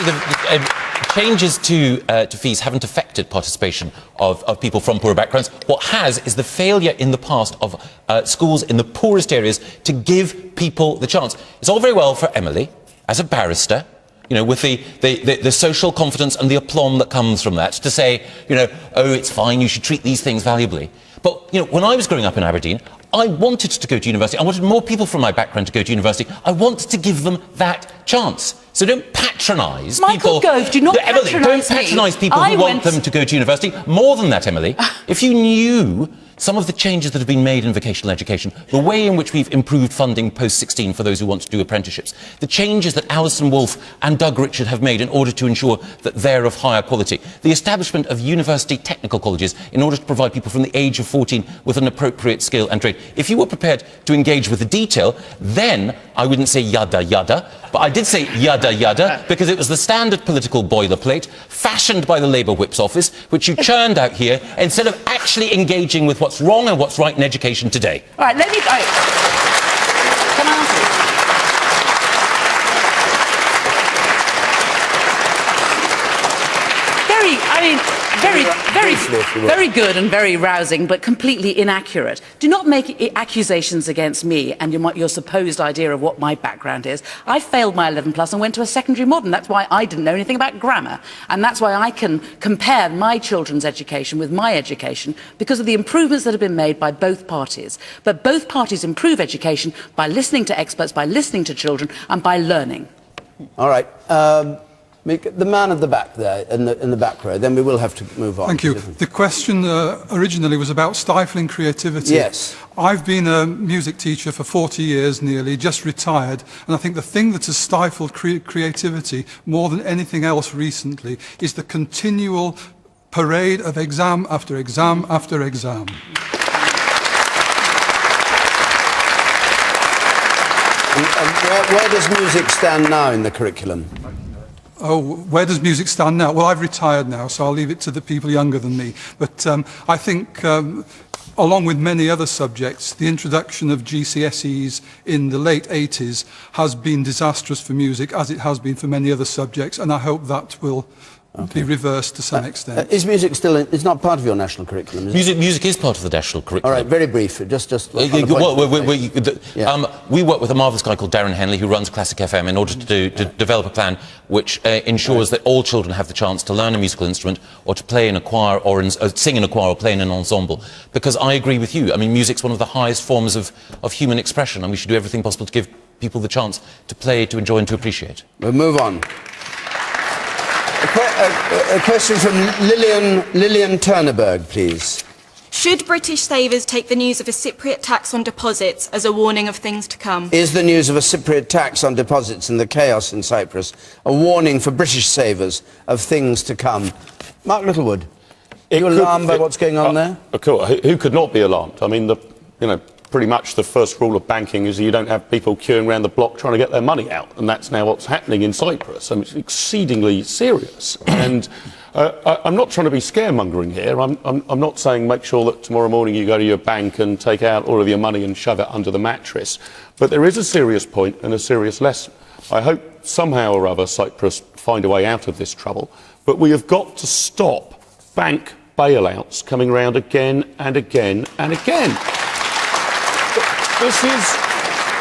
Speaker 6: the changes to fees haven't affected participation of people from poorer backgrounds. What has is the failure in the past of schools in the poorest areas to give people the chance. It's all very well for Emily, as a barrister, with the social confidence and the aplomb that comes from that, to say, oh, it's fine, you should treat these things valuably. But, when I was growing up in Aberdeen, I wanted to go to university. I wanted more people from my background to go to university. I want to give them that chance. So don't patronise people.
Speaker 3: Michael Gove, do not
Speaker 6: Emily, don't
Speaker 3: patronise me.
Speaker 6: patronise people who want them to go to university. More than that, Emily, if you knew some of the changes that have been made in vocational education, the way in which we've improved funding post-16 for those who want to do apprenticeships, the changes that Alison Wolfe and Doug Richard have made in order to ensure that they're of higher quality, the establishment of university technical colleges in order to provide people from the age of 14 with an appropriate skill and trade. If you were prepared to engage with the detail, then I wouldn't say yada yada, but I did say yada yada because it was the standard political boilerplate fashioned by the Labour Whip's office, which you churned out here instead of actually engaging with what's wrong and what's right in education today.
Speaker 3: All right, let me... Can I answer? Very good and very rousing, but completely inaccurate. Do not make accusations against me and your supposed idea of what my background is. I failed my 11 plus and went to a secondary modern. That's why I didn't know anything about grammar. And that's why I can compare my children's education with my education, because of the improvements that have been made by both parties. But both parties improve education by listening to experts, by listening to children, and by learning.
Speaker 1: All right. The man at the back there, in the back row, then we will have to move on.
Speaker 19: Thank you. The question originally was about stifling creativity.
Speaker 1: Yes.
Speaker 19: I've been a music teacher for 40 years nearly, just retired, and I think the thing that has stifled creativity more than anything else recently is the continual parade of exam after exam after exam.
Speaker 1: And where does music stand now in the curriculum?
Speaker 19: Oh, where does music stand now? Well, I've retired now, so I'll leave it to the people younger than me. But I think, along with many other subjects, the introduction of GCSEs in the late 80s has been disastrous for music, as it has been for many other subjects, and I hope that will be reversed to some extent.
Speaker 1: Is music still... it's not part of your national curriculum, is it?
Speaker 6: Music is part of the national curriculum.
Speaker 1: All right, very brief.
Speaker 6: We work with a marvellous guy called Darren Henley, who runs Classic FM, in order to develop a plan which ensures that all children have the chance to learn a musical instrument or to play in a choir or sing in a choir or play in an ensemble. Because I agree with you. I mean, music's one of the highest forms of human expression, and we should do everything possible to give people the chance to play, to enjoy and to appreciate.
Speaker 1: We'll move on. A question from Lillian Turnerberg, please.
Speaker 20: Should British savers take the news of a Cypriot tax on deposits as a warning of things to come?
Speaker 1: Is the news of a Cypriot tax on deposits and the chaos in Cyprus a warning for British savers of things to come? Mark Littlewood, are you alarmed by what's going on there?
Speaker 4: Of course, who could not be alarmed? I mean, pretty much the first rule of banking is you don't have people queuing around the block trying to get their money out, and that's now what's happening in Cyprus. I mean, it's exceedingly serious. And I'm not trying to be scaremongering here. I'm not saying make sure that tomorrow morning you go to your bank and take out all of your money and shove it under the mattress. But there is a serious point and a serious lesson. I hope somehow or other Cyprus find a way out of this trouble. But we have got to stop bank bailouts coming around again and again and again.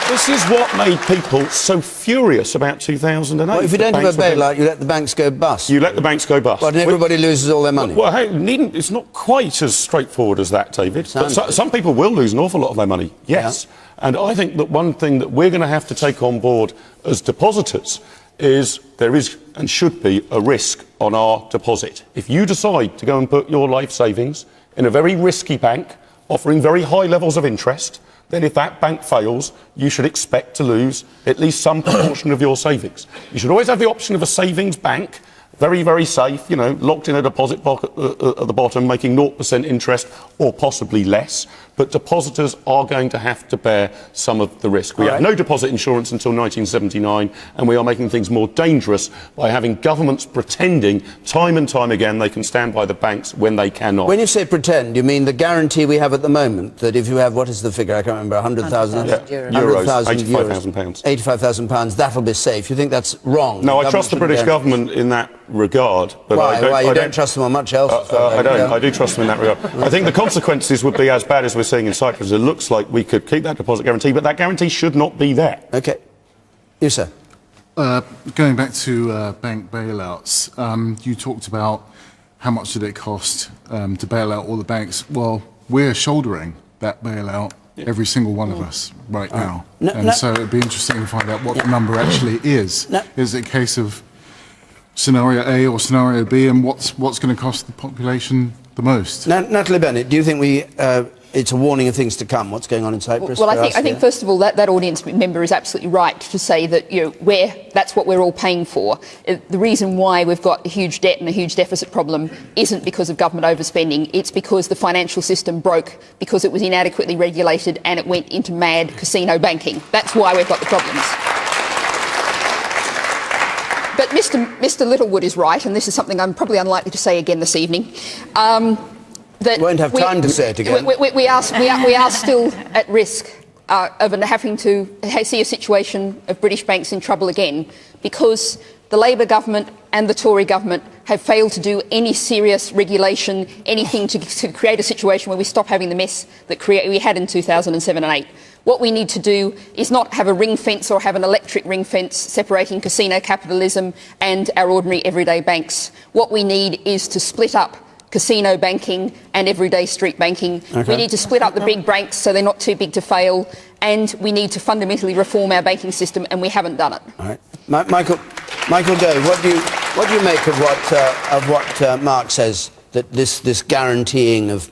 Speaker 4: This is what made people so furious about 2008.
Speaker 1: Well, if you don't have a bailout, you let the banks go bust.
Speaker 4: You let the banks go bust.
Speaker 1: But everybody loses all their money.
Speaker 4: Well, hey, it's not quite as straightforward as that, David. But some people will lose an awful lot of their money, yes. Yeah. And I think that one thing that we're going to have to take on board as depositors is there is and should be a risk on our deposit. If you decide to go and put your life savings in a very risky bank, offering very high levels of interest, then if that bank fails, you should expect to lose at least some proportion of your savings. You should always have the option of a savings bank, very, very safe, locked in a deposit box at the bottom, making 0% interest or possibly less. But depositors are going to have to bear some of the risk. We have no deposit insurance until 1979, and we are making things more dangerous by having governments pretending time and time again they can stand by the banks when they cannot.
Speaker 1: When you say pretend, you mean the guarantee we have at the moment, that if you have, what is the figure, I can't remember, 100,000
Speaker 4: euros, £85,000.
Speaker 1: £85,000, that'll be safe. You think that's wrong?
Speaker 4: No, I trust the British government in that regard. But
Speaker 1: Why? You don't trust them on much else?
Speaker 4: I don't. I do trust them in that regard. I think the consequences would be as bad as we're seeing in Cyprus. It looks like we could keep that deposit guarantee, but that guarantee should not be there.
Speaker 1: OK. You, sir.
Speaker 21: Going back to bank bailouts, you talked about how much did it cost to bail out all the banks. Well, we're shouldering that bailout every single one of us right now.
Speaker 1: No,
Speaker 21: so it'd be interesting to find out what the number actually is. Is it a case of scenario A or scenario B, and what's going to cost the population the most?
Speaker 1: Natalie Bennett, do you think it's a warning of things to come, what's going on in Cyprus?
Speaker 5: Well, I think first of all that audience member is absolutely right to say that that's what we're all paying for. The reason why we've got a huge debt and a huge deficit problem isn't because of government overspending. It's because the financial system broke because it was inadequately regulated and it went into mad casino banking. That's why we've got the problems. But Mr. Littlewood is right, and this is something I'm probably unlikely to say again this evening. That
Speaker 1: won't have time to say it again.
Speaker 5: We are still at risk of having to see a situation of British banks in trouble again, because the Labour government and the Tory government have failed to do any serious regulation, anything to create a situation where we stop having the mess that we had in 2007 and 8. What we need to do is not have a ring fence or have an electric ring fence separating casino capitalism and our ordinary everyday banks. What we need is to split up casino banking and everyday street banking. Okay. We need to split up the big banks so they're not too big to fail, and we need to fundamentally reform our banking system, and we haven't done it.
Speaker 1: All right. Michael Gove, what do you make of what Mark says, that this guaranteeing of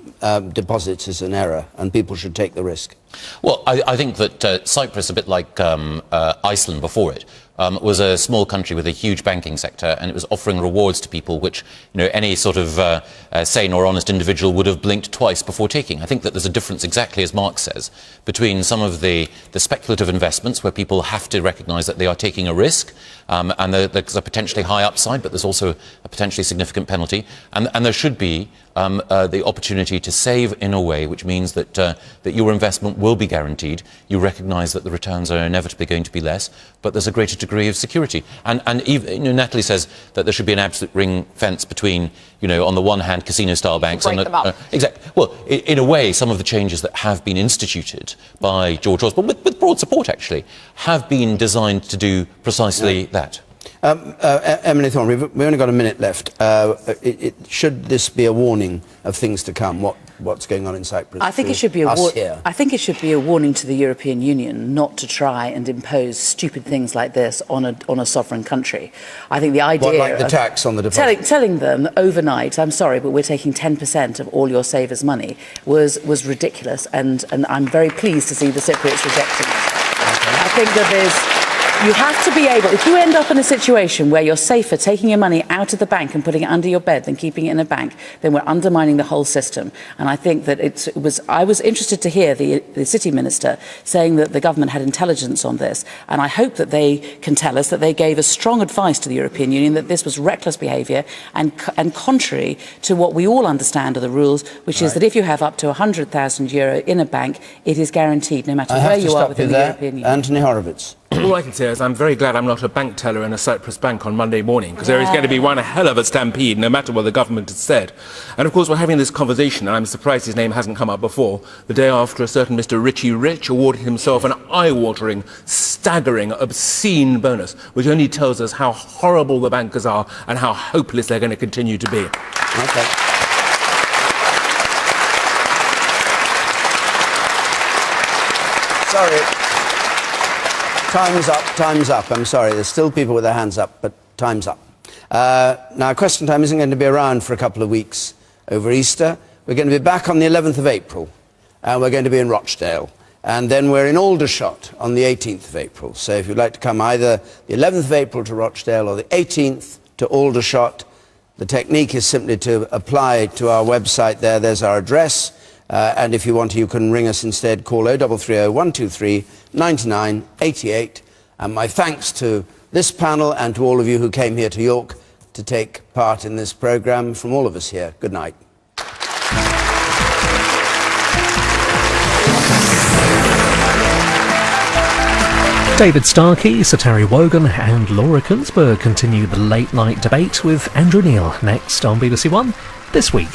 Speaker 1: deposits is an error and people should take the risk?
Speaker 6: Well, I think that Cyprus, a bit like Iceland before it, was a small country with a huge banking sector, and it was offering rewards to people which any sort of sane or honest individual would have blinked twice before taking. I think that there's a difference, exactly as Mark says, between some of the speculative investments where people have to recognise that they are taking a risk, and there's a potentially high upside, but there's also a potentially significant penalty, and there should be the opportunity to save in a way which means that your investment will be guaranteed. You recognise that the returns are inevitably going to be less, but there's a greater degree of security. And even, Natalie says that there should be an absolute ring fence between, on the one hand, casino-style banks.
Speaker 5: Break them up.
Speaker 6: Exactly. Well, in a way, some of the changes that have been instituted by George Osborne, with broad support actually, have been designed to do precisely that.
Speaker 1: Emily Thornberry, we've only got a minute left. Should this be a warning of things to come? What's going on in Cyprus?
Speaker 3: I think it should be I think it should be a warning to the European Union not to try and impose stupid things like this on a sovereign country. I think the idea
Speaker 1: like the tax on the deposit?
Speaker 3: Telling them overnight, I'm sorry, but we're taking 10% of all your savers' money was ridiculous, and I'm very pleased to see the Cypriots rejecting it. Okay. I think that you have to be able, if you end up in a situation where you're safer taking your money out of the bank and putting it under your bed than keeping it in a bank, then we're undermining the whole system. And I think that I was interested to hear the City Minister saying that the government had intelligence on this. And I hope that they can tell us that they gave a strong advice to the European Union that this was reckless behaviour and contrary to what we all understand are the rules, which is that if you have up to €100,000 in a bank, it is guaranteed no matter where you are within the European Union.
Speaker 1: Anthony Horowitz.
Speaker 10: All I can say is I'm very glad I'm not a bank teller in a Cyprus bank on Monday morning, because there is going to be one hell of a stampede, no matter what the government has said. And of course we're having this conversation, and I'm surprised his name hasn't come up before, the day after a certain Mr. Richie Rich awarded himself an eye-watering, staggering, obscene bonus, which only tells us how horrible the bankers are and how hopeless they're going to continue to be.
Speaker 1: Okay. Sorry. Time's up. I'm sorry, there's still people with their hands up, but time's up. Now, Question Time isn't going to be around for a couple of weeks over Easter. We're going to be back on the 11th of April, and we're going to be in Rochdale. And then we're in Aldershot on the 18th of April. So if you'd like to come either the 11th of April to Rochdale or the 18th to Aldershot, the technique is simply to apply to our website there. There's our address. And if you want to, you can ring us instead. Call 0330 123 99 88. And my thanks to this panel and to all of you who came here to York to take part in this programme. From all of us here, good night.
Speaker 2: David Starkey, Sir Terry Wogan and Laura Kunzberg continue the late-night debate with Andrew Neil next on BBC One This Week.